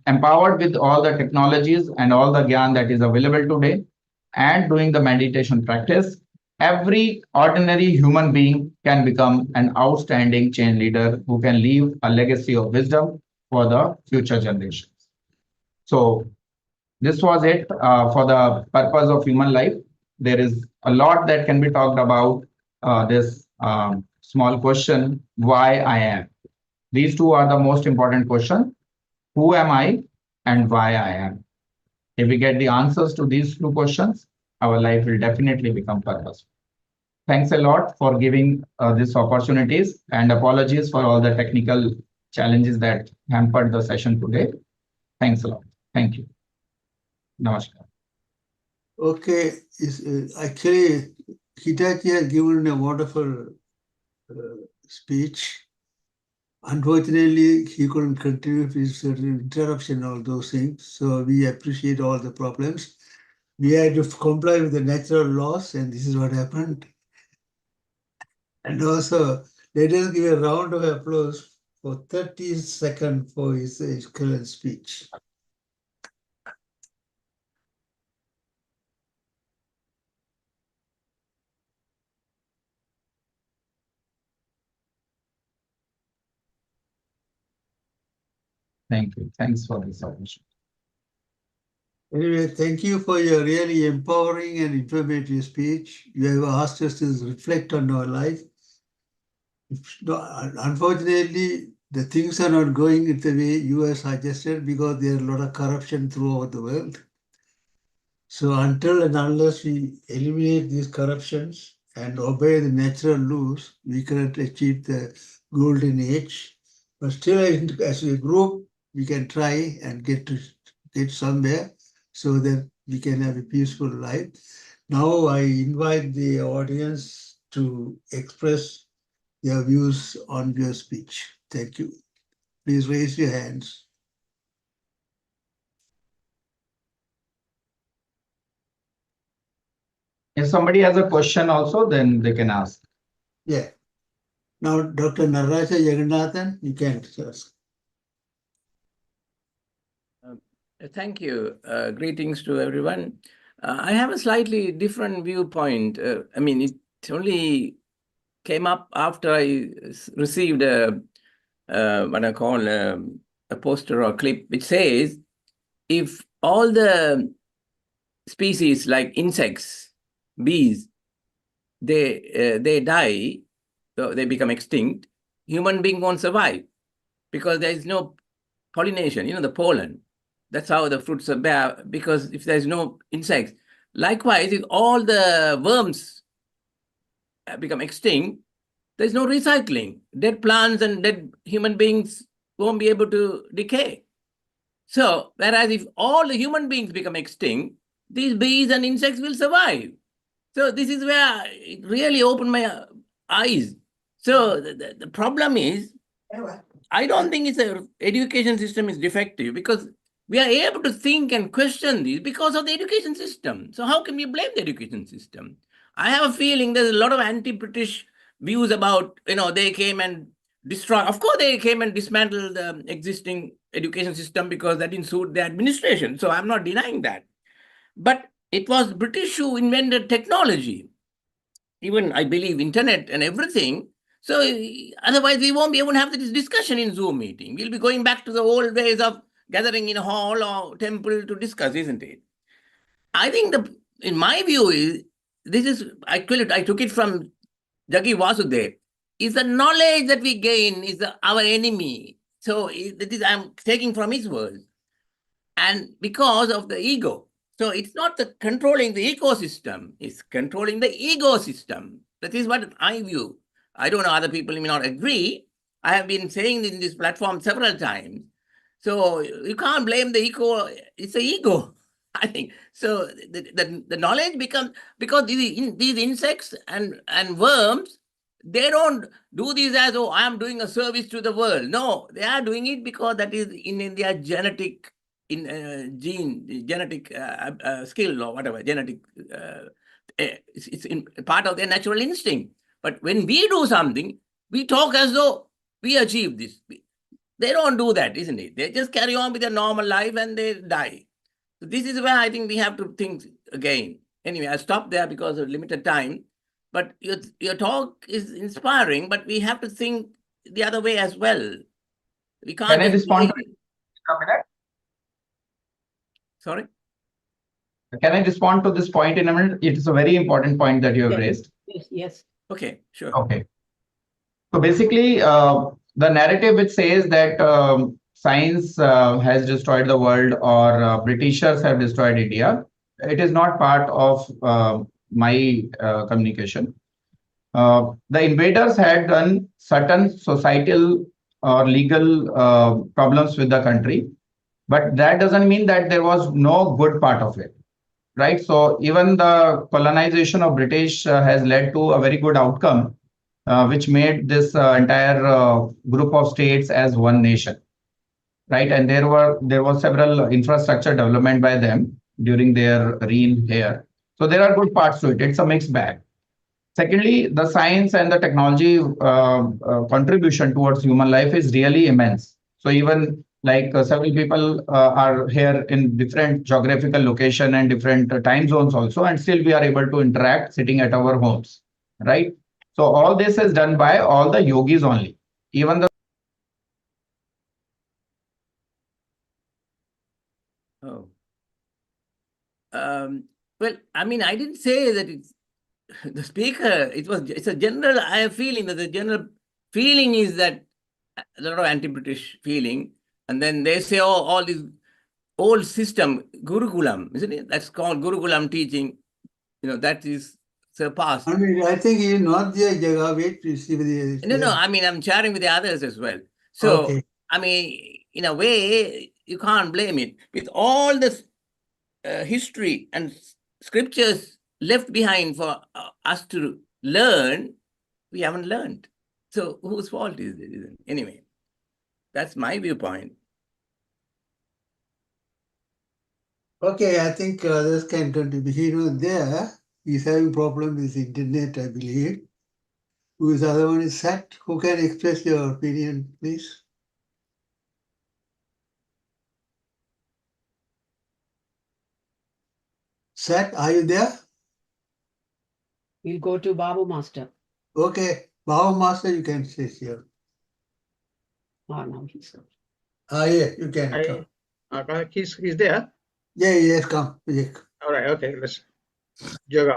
Empowered with all the technologies and all the gyan that is available today and doing the meditation practice, every ordinary human being can become an outstanding chain leader who can leave a legacy of wisdom for the future generations. So this was it for the purpose of human life. There is a lot that can be talked about this small question, why I am. These two are the most important questions. Who am I and why I am? If we get the answers to these two questions, our life will definitely become purposeful. Thanks a lot for giving these opportunities, and apologies for all the technical challenges that hampered the session today. Thanks a lot. Thank you. Namaskar. Okay, actually, Hitachi has given a wonderful speech. Unfortunately, he couldn't continue with certain interruption, all those things. So we appreciate all the problems. We had to comply with the natural laws, and this is what happened. And also, let us give a round of applause for 30 seconds for his excellent speech. Thank you. Thanks for this opportunity. Anyway, thank you for your really empowering and informative speech. You have asked us to reflect on our life. Unfortunately, the things are not going in the way you have suggested because there is a lot of corruption throughout the world. So until and unless we eliminate these corruptions and obey the natural laws, we cannot achieve the golden age. But still, as a group, we can try and get somewhere so that we can have a peaceful life. Now I invite the audience to express their views on your speech. Thank you. Please raise your hands. If somebody has a question also, then they can ask. Yeah. Now, Dr. Naraja Jagannathan, you can ask. Thank you. Greetings to everyone. I have a slightly different viewpoint. I mean, it only came up after I received what I call a poster or clip, which says, if all the species like insects, bees, they die, so they become extinct, human being won't survive because there is no pollination, the pollen. That's how the fruits are bear, because if there's no insects. Likewise, if all the worms become extinct, there's no recycling. Dead plants and dead human beings won't be able to decay. So, whereas if all the human beings become extinct, these bees and insects will survive. So this is where it really opened my eyes. So the problem is, I don't think it's a education system is defective, because we are able to think and question these because of the education system. So how can we blame the education system? I have a feeling there's a lot of anti-British views about, they came and destroyed. Of course, they came and dismantled the existing education system because that didn't suit the administration. So I'm not denying that. But it was British who invented technology, even I believe internet and everything. So otherwise we won't be able to have this discussion in Zoom meeting. We'll be going back to the old ways of gathering in a hall or temple to discuss, isn't it? I think in my view is, I took it from Jagi Vasudev, is the knowledge that we gain is our enemy. So I'm taking from his words. And because of the ego. So it's not the controlling the ecosystem, it's controlling the ego system. That is what I view. I don't know, other people may not agree. I have been saying in this platform several times. So you can't blame the ego, it's the ego, I think. So the knowledge becomes, because these insects and worms, they don't do this as, oh, I am doing a service to the world. No, they are doing it because that is in their genetic genetic skill or whatever, genetic, it's in part of their natural instinct. But when we do something, we talk as though we achieve this. They don't do that, isn't it? They just carry on with their normal life and they die. So this is where I think we have to think again. Anyway, I'll stop there because of limited time. But your talk is inspiring, but we have to think the other way as well. We can't. Can I respond to it? Sorry? Can I respond to this point in a minute? It is a very important point that you have raised. Yes. Okay, sure. Okay. So basically, the narrative which says that science has destroyed the world, or Britishers have destroyed India, it is not part of my communication. The invaders had done certain societal or legal problems with the country, but that doesn't mean that there was no good part of it, right? So even the colonization of British has led to a very good outcome, which made this entire group of states as one nation, right? And there was several infrastructure development by them during their reign here. So there are good parts to it. It's a mixed bag. Secondly, the science and the technology contribution towards human life is really immense. So even like several people are here in different geographical location and different time zones also, and still we are able to interact sitting at our homes, right? So all this is done by all the yogis only. Even the Well, I mean, I didn't say that it's the speaker. It's a general. I have feeling that the general feeling is that a lot of anti-British feeling, and then they say, oh, all this old system, Gurukulam, isn't it? That's called Gurukulam teaching. That is surpassed. I mean, I think you're not there, Jaga. Wait to see whether it's No, there. I mean, I'm sharing with the others as well. So, Okay. I mean, in a way, you can't blame it. With all this history and scriptures left behind for us to learn, we haven't learned. So, whose fault is it? Anyway, that's my viewpoint. Okay, I think others can contribute. There, he's having problem with the internet, I believe. Who is the other one is Sat? Who can express your opinion, please? Sat, are you there? We'll go to Babu Master. Okay, Bhava Master, you can say here. Oh, no, he's not. Yeah, you can come. He's there. Yeah, yes, come. Yeah. All right. Okay. Let's Yoga.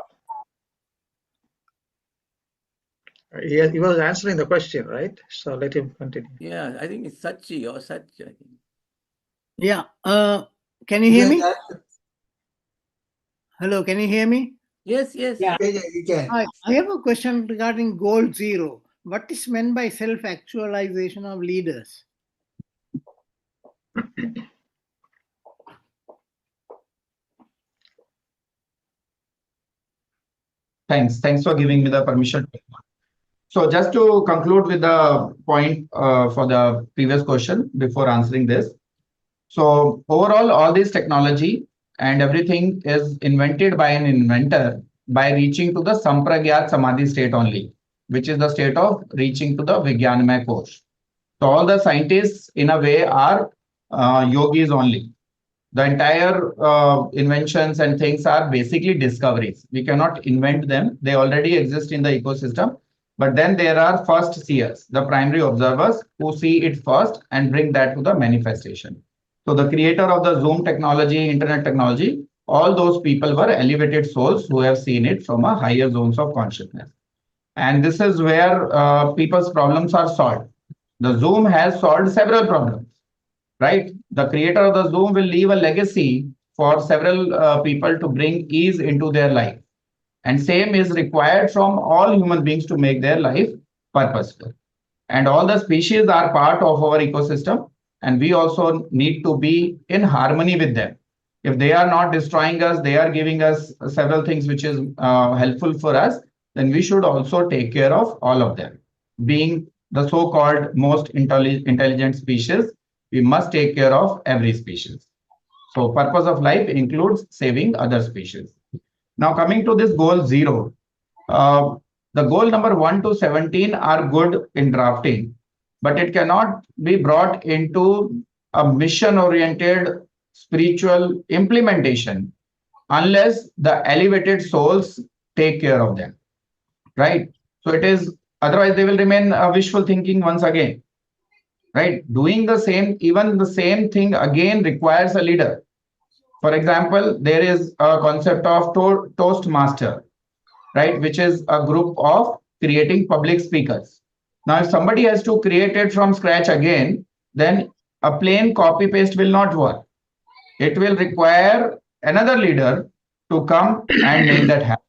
He was answering the question, right? So let him continue. Yeah, I think it's Sachi or Sach. I think. Yeah. Can you hear me? Yeah, Hello, can you hear me? Yes, yes. Yeah. you can. I have a question regarding goal zero. What is meant by self-actualization of leaders? Thanks for giving me the permission. So just to conclude with the point for the previous question before answering this. So overall, all this technology and everything is invented by an inventor by reaching to the Sampragyat Samadhi state only, which is the state of reaching to the Vijnanamaya Kosh. So all the scientists in a way are yogis only. The entire inventions and things are basically discoveries. We cannot invent them. They already exist in the ecosystem. But then there are first seers, the primary observers who see it first and bring that to the manifestation. So the creator of the Zoom technology, internet technology, all those people were elevated souls who have seen it from a higher zones of consciousness. And this is where people's problems are solved. The Zoom has solved several problems, right? The creator of the Zoom will leave a legacy for several people to bring ease into their life. And same is required from all human beings to make their life purposeful. And all the species are part of our ecosystem, and we also need to be in harmony with them. If they are not destroying us, they are giving us several things which is helpful for us, then we should also take care of all of them. Being the so-called most intelligent species, we must take care of every species. So purpose of life includes saving other species. Now coming to this goal 0, the goal number 1 to 17 are good in drafting, but it cannot be brought into a mission-oriented spiritual implementation unless the elevated souls take care of them, right? So it is, otherwise they will remain wishful thinking once again, right? Doing the same, even the same thing again requires a leader. For example, there is a concept of Toastmaster, right, which is a group of creating public speakers. Now, if somebody has to create it from scratch again, then a plain copy paste will not work. It will require another leader to come and make that happen.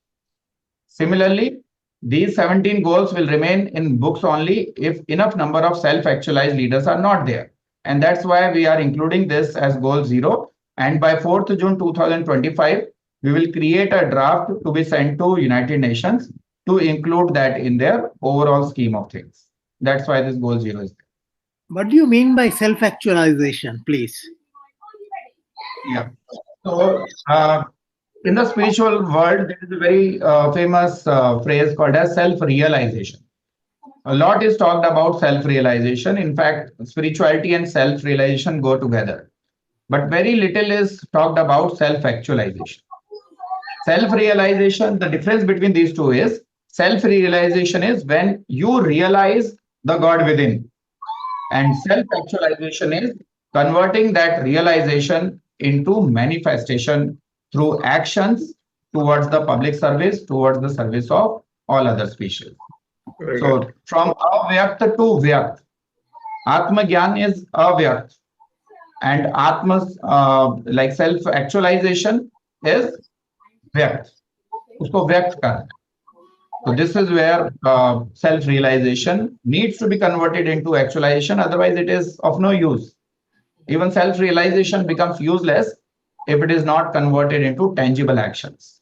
Similarly, these 17 goals will remain in books only if enough number of self-actualized leaders are not there. And that's why we are including this as goal 0. And by 4th June 2025, we will create a draft to be sent to United Nations to include that in their overall scheme of things. That's why this goal 0 is there. What do you mean by self-actualization, please? Yeah. So in the spiritual world, there is a very famous phrase called as self-realization. A lot is talked about self-realization. In fact, spirituality and self-realization go together. But very little is talked about self-actualization. Self-realization, the difference between these two is, self-realization is when you realize the God within. And self-actualization is converting that realization into manifestation through actions, towards the public service, towards the service of all other species. Very So good. from avyakt to vyakt, Atma Gyan is avyakt, and Atma's like self-actualization is vyakt. Usko vyakt karna. So this is where self-realization needs to be converted into actualization. Otherwise, it is of no use. Even self-realization becomes useless if it is not converted into tangible actions.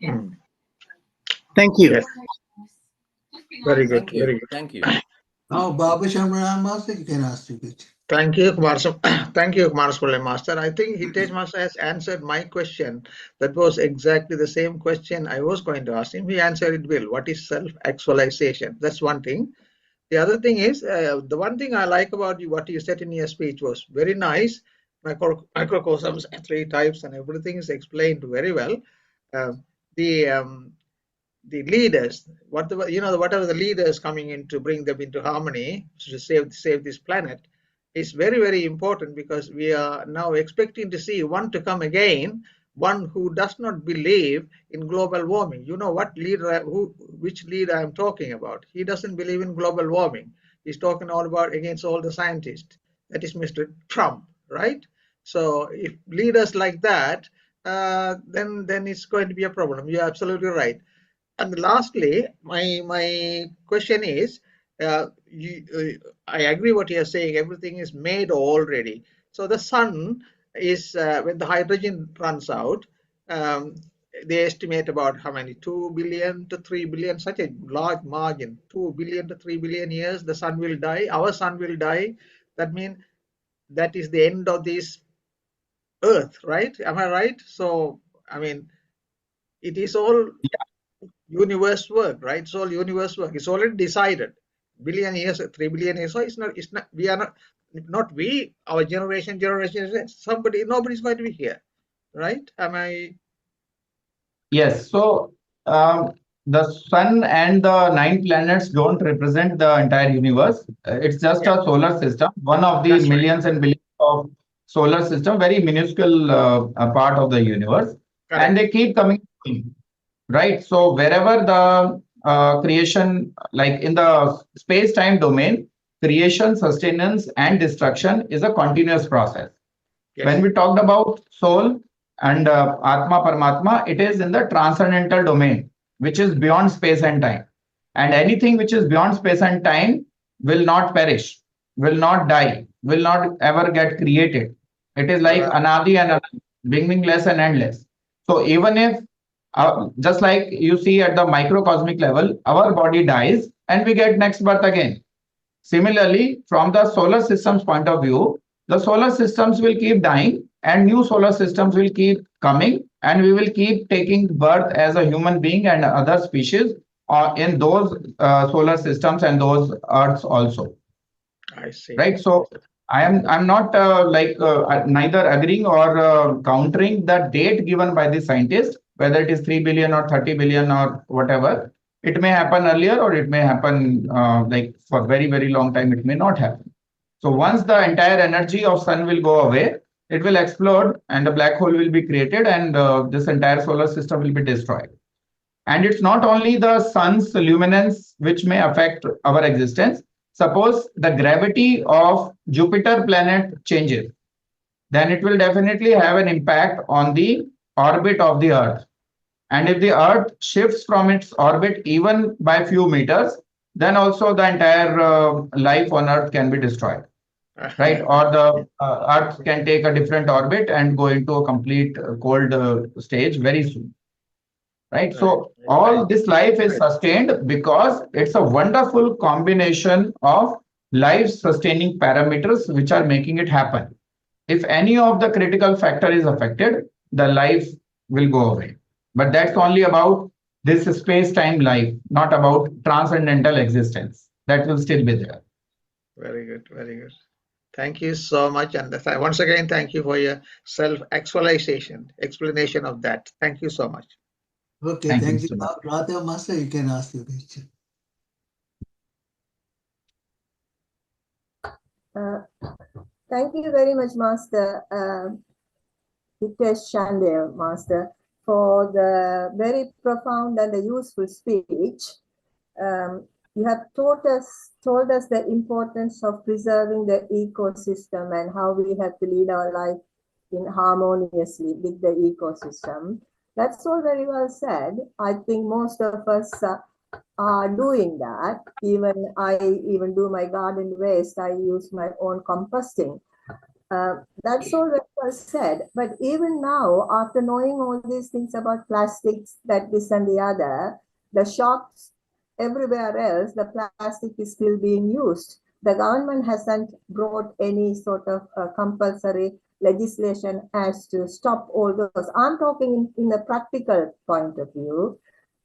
Hmm. Thank you. Yes. Very good. Thank you. Very good. Thank you. Now, Baba Shamran Master, you can ask your question. Thank you, thank you, Kumaraswamy Master. I think Hitesh Master has answered my question. That was exactly the same question I was going to ask him. He answered it well. What is self-actualization? That's one thing. The other thing is, the one thing I like about you, what you said in your speech was very nice. Microcosms, 3 types, and everything is explained very well. Uh, the leaders, whatever the leaders coming in to bring them into harmony to save this planet, is very, very important, because we are now expecting to see one to come again, one who does not believe in global warming. You know what leader, which leader I'm talking about? He doesn't believe in global warming. He's talking all about against all the scientists. That is Mr. Trump, right? So if leaders like that, then it's going to be a problem. You're absolutely right. And lastly, my question is, I agree what you're saying. Everything is made already. So the sun is, when the hydrogen runs out, they estimate about how many, 2 billion to 3 billion, such a large margin, 2 billion to 3 billion years, the sun will die, our sun will die. That means that is the end of this earth, right? Am I right? So, I mean, it is all universe work, right? It's all universe work. It's already decided. Billion years, 3 billion years. So it's not, we are not we, our generation, nobody's going to be here, right? Am I? Yes. So the sun and the 9 planets don't represent the entire universe. It's just a solar system, one of the That's right. millions and billions of solar system, very minuscule part of the universe. Correct. And they keep coming, right? So wherever the creation, like in the space-time domain, creation, sustenance, and destruction is a continuous process. Yes. When we talked about soul and Atma Paramatma, it is in the transcendental domain, which is beyond space and time. And anything which is beyond space and time will not perish, will not die, will not ever get created. It is like Right. Anadi and Anand, beginningless and endless. So even if, just like you see at the microcosmic level, our body dies and we get next birth again. Similarly, from the solar system's point of view, the solar systems will keep dying and new solar systems will keep coming, and we will keep taking birth as a human being and other species in those solar systems and those earths also. I see. Right. So I'm not neither agreeing or countering the date given by the scientist, whether it is 3 billion or 30 billion or whatever. It may happen earlier or it may happen like for very, very long time. It may not happen. So once the entire energy of sun will go away, it will explode and a black hole will be created, and this entire solar system will be destroyed. And it's not only the sun's luminance which may affect our existence. Suppose the gravity of Jupiter planet changes, then it will definitely have an impact on the orbit of the Earth. And if the Earth shifts from its orbit even by few meters, then also the entire life on Earth can be destroyed, right? Or the Earth can take a different orbit and go into a complete cold stage very soon. Right. So all this life is sustained because it's a wonderful combination of life sustaining parameters which are making it happen. If any of the critical factor is affected, the life will go away. But that's only about this space-time life, not about transcendental existence. That will still be there. Very good. Very good. Thank you so much. And once again, thank you for your self-actualization, explanation of that. Thank you so much. Okay, thank you. Mr. Now, Radha Master, you can ask your question. Thank you very much, Master Hitesh Chandel, Master, for the very profound and the useful speech. You have told us the importance of preserving the ecosystem and how we have to lead our life in harmoniously with the ecosystem. That's all very well said. I think most of us are doing that. Even I do my garden waste. I use my own composting. That's all very well said. But even now, after knowing all these things about plastics, that this and the other, the shops everywhere else, the plastic is still being used. The government hasn't brought any sort of compulsory legislation as to stop all those. I'm talking in a practical point of view.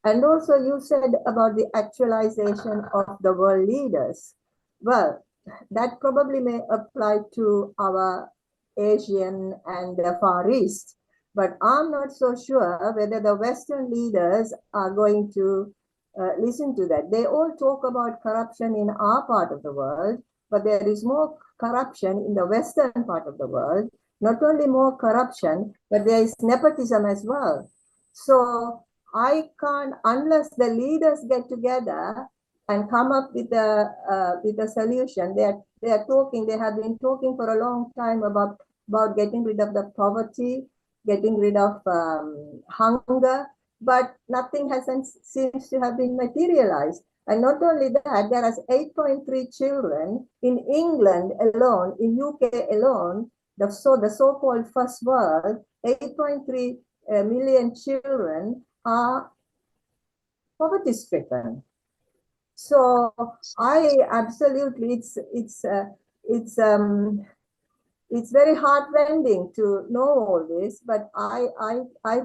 And also you said about the actualization of the world leaders. Well, that probably may apply to our Asian and the Far East, but I'm not so sure whether the Western leaders are going to listen to that. They all talk about corruption in our part of the world, but there is more corruption in the Western part of the world. Not only more corruption, but there is nepotism as well. So I can't, unless the leaders get together and come up with a solution. They have been talking for a long time about getting rid of the poverty, getting rid of hunger, but nothing seems to have been materialized. And not only that, there are 8.3 children in England alone, in UK alone, the so-called first world, 8.3 million children are poverty-stricken. So I absolutely, it's very heartrending to know all this, but I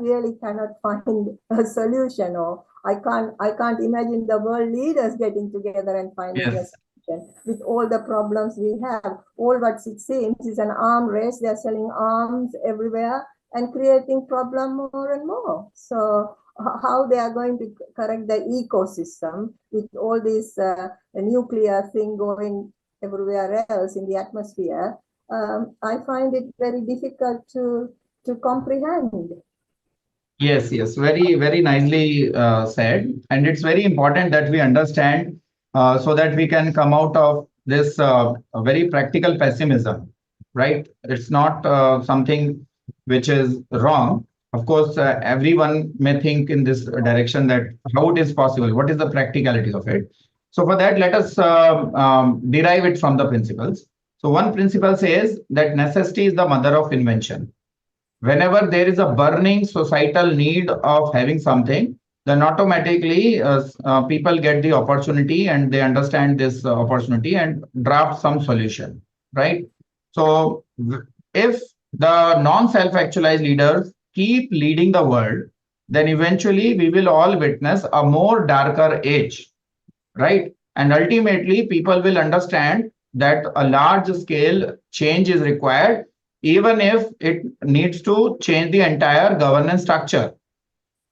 really cannot find a solution, or I can't imagine the world leaders getting together and finding a solution with all the problems we have. All what it seems is an arm race. They're selling arms everywhere and creating problem more and more. So how they are going to correct the ecosystem with all this nuclear thing going everywhere else in the atmosphere, I find it very difficult to comprehend. Yes, very, very nicely said. And it's very important that we understand so that we can come out of this very practical pessimism, right? It's not something which is wrong. Of course, everyone may think in this direction that how it is possible, what is the practicality of it. So for that, let us derive it from the principles. So one principle says that necessity is the mother of invention. Whenever there is a burning societal need of having something, then automatically people get the opportunity and they understand this opportunity and draft some solution, right? So if the non-self-actualized leaders keep leading the world, then eventually we will all witness a more darker age, right? And ultimately people will understand that a large scale change is required, even if it needs to change the entire governance structure,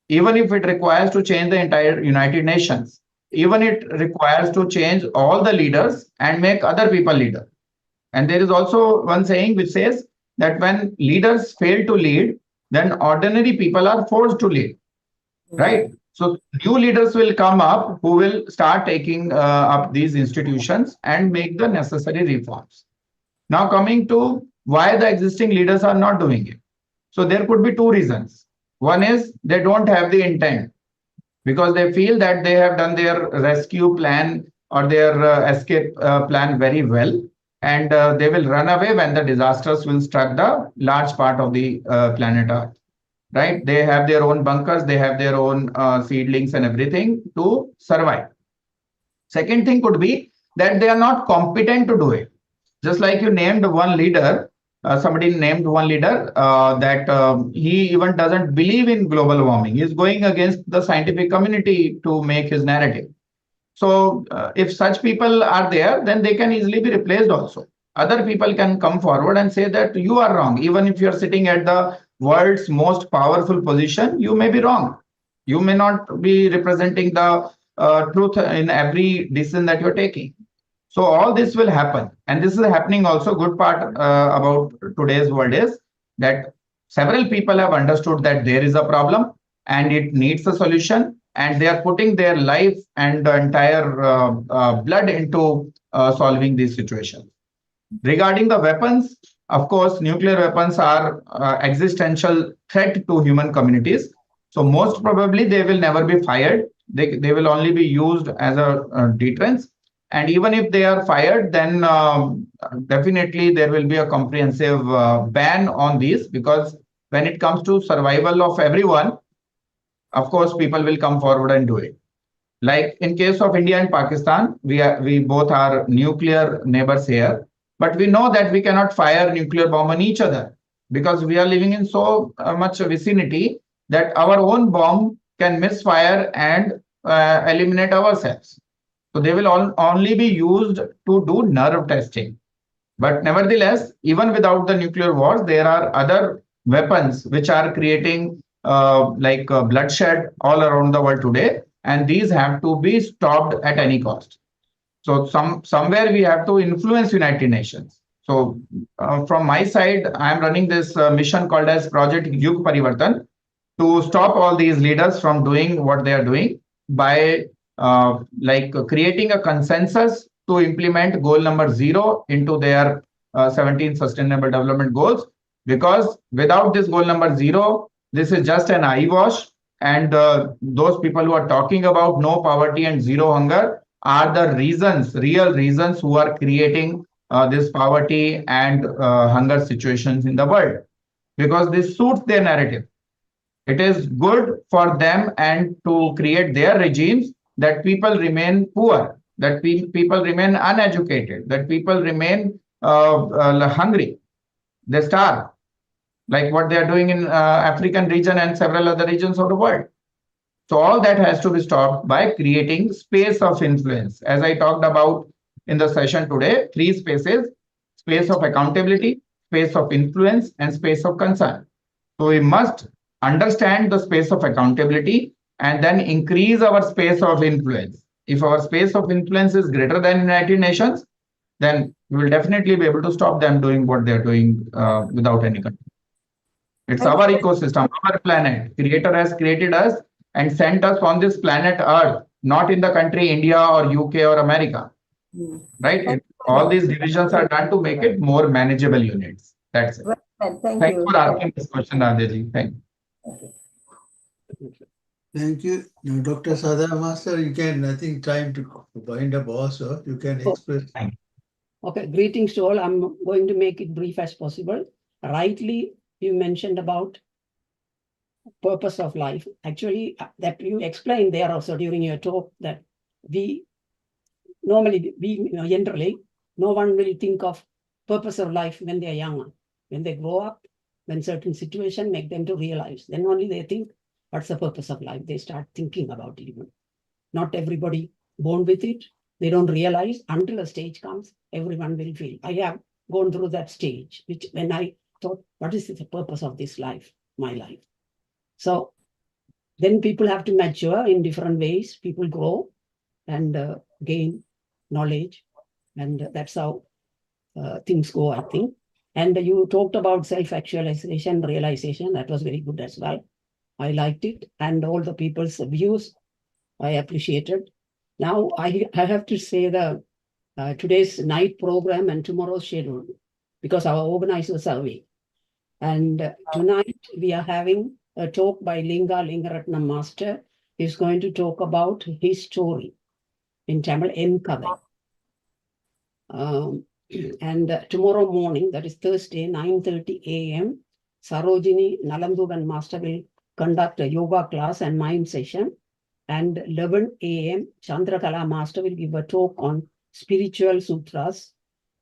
even if it requires to change the entire United Nations, even it requires to change all the leaders and make other people leader. And there is also one saying which says that when leaders fail to lead, then ordinary people are forced to lead, right? So new leaders will come up who will start taking up these institutions and make the necessary reforms. Now coming to why the existing leaders are not doing it. So there could be two reasons. One is they don't have the intent because they feel that they have done their rescue plan or their escape plan very well, and they will run away when the disasters will strike the large part of the planet Earth, right? They have their own bunkers, they have their own seedlings and everything to survive. Second thing could be that they are not competent to do it. Just like you named one leader, somebody named one leader that he even doesn't believe in global warming. He's going against the scientific community to make his narrative. So if such people are there, then they can easily be replaced also. Other people can come forward and say that you are wrong. Even if you're sitting at the world's most powerful position, you may be wrong. You may not be representing the truth in every decision that you're taking. So all this will happen. And this is happening also. Good part about today's world is that several people have understood that there is a problem and it needs a solution, and they are putting their life and the entire blood into solving these situations. Regarding the weapons, of course, nuclear weapons are existential threat to human communities. So most probably they will never be fired. They will only be used as a deterrence. And even if they are fired, then definitely there will be a comprehensive ban on these, because when it comes to survival of everyone, of course, people will come forward and do it. Like in case of India and Pakistan, we both are nuclear neighbors here, but we know that we cannot fire nuclear bomb on each other because we are living in so much vicinity that our own bomb can misfire and eliminate ourselves. So they will only be used to do nerve testing. But nevertheless, even without the nuclear wars, there are other weapons which are creating bloodshed all around the world today, and these have to be stopped at any cost. So somewhere we have to influence United Nations. So from my side, I am running this mission called as Project Yug Parivartan to stop all these leaders from doing what they are doing by creating a consensus to implement goal number 0 into their 17 sustainable development goals. Because without this goal number 0, this is just an eyewash, and those people who are talking about no poverty and zero hunger are the real reasons who are creating this poverty and hunger situations in the world, because this suits their narrative. It is good for them and to create their regimes that people remain poor, that people remain uneducated, that people remain hungry, they starve, like what they are doing in African region and several other regions of the world. So all that has to be stopped by creating space of influence. As I talked about in the session today, 3 spaces: space of accountability, space of influence, and space of concern. So we must understand the space of accountability and then increase our space of influence. If our space of influence is greater than United Nations, then we will definitely be able to stop them doing what they're doing without any control. It's our ecosystem, our planet. Creator has created us and sent us on this planet Earth, not in the country India or UK or America. Right? All these divisions are done to make it more manageable units. That's it. Well, thank Thanks you. for asking this question, Radhaji. Thank you. Thank you. Now, Dr. Sadhana Master, you can, I think, time to wind up also. You can express. Okay, greetings to all. I'm going to make it brief as possible. Rightly, you mentioned about purpose of life. Actually, that you explained there also during your talk that generally, no one will think of purpose of life when they are young. When they grow up, when certain situations make them to realize, then only they think, what's the purpose of life? They start thinking about it even. Not everybody born with it. They don't realize until a stage comes, everyone will feel. I have gone through that stage, which when I thought, what is the purpose of this life, my life? So then people have to mature in different ways. People grow and gain knowledge. And that's how things go, I think. And you talked about self-actualization, realization. That was very good as well. I liked it. And all the people's views, I appreciated. Now, I have to say the today's night program and tomorrow's schedule, because our organizers are away. And tonight we are having a talk by Lingaratnam Master. He's going to talk about his story in Tamil, Nkadai. And tomorrow morning, that is Thursday, 9:30 a.m., Sarojini Nalandugan Master will conduct a yoga class and mind session. And 11 a.m., Chandrakala Master will give a talk on spiritual sutras.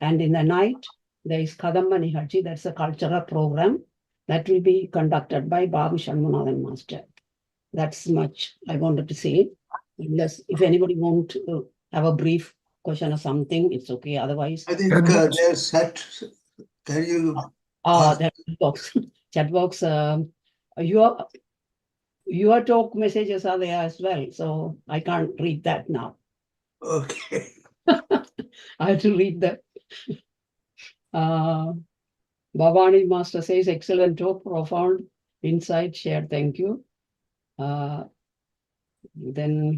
And in the night, there is Kadamba Nihachi, that's a cultural program that will be conducted by Babu Shanmunathan Master. That's much I wanted to say. Unless if anybody wants to have a brief question or something, it's okay. Otherwise, I think there's set. Can you? that box, chat box. Your talk messages are there as well, so I can't read that now. Okay. I have to read the. Bhavani Master says, excellent talk, profound insight shared. Thank you. Then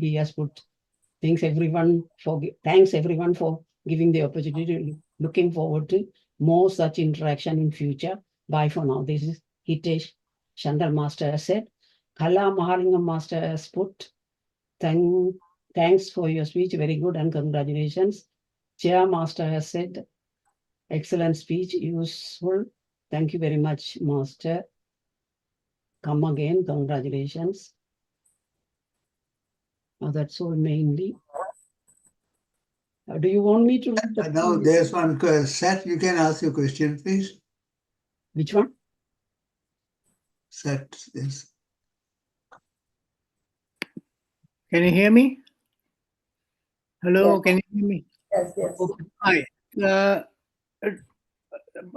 he has put, thanks everyone for giving the opportunity. Looking forward to more such interaction in future. Bye for now. This is Hitesh Chandel Master has said. Kala Mahalingam Master has put, thanks for your speech. Very good and congratulations. Chair Master has said, excellent speech, useful. Thank you very much, Master. Come again, congratulations. That's all mainly. Do you want me to read the Now there's one, Sat, you can ask your question, please. Which one? Sat, yes. Can you hear me? Hello, Yes. can you hear me? Yes, yes. Hi.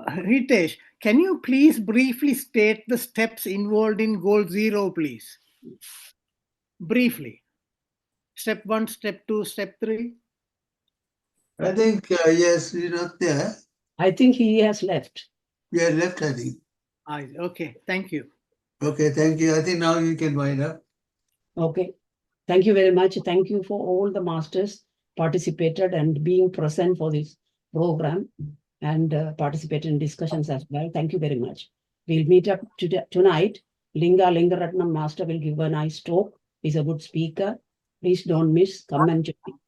Hitesh, can you please briefly state the steps involved in goal 0, please? Briefly. Step 1, step 2, step 3. I think, yes, you're not there. I think he has left. You are left, I think. Okay, thank you. Okay, thank you. I think now you can wind up. Okay. Thank you very much. Thank you for all the masters participated and being present for this program and participated in discussions as well. Thank you very much. We'll meet up tonight. Lingaratnam Master will give a nice talk. He's a good speaker. Please don't miss. Come and join.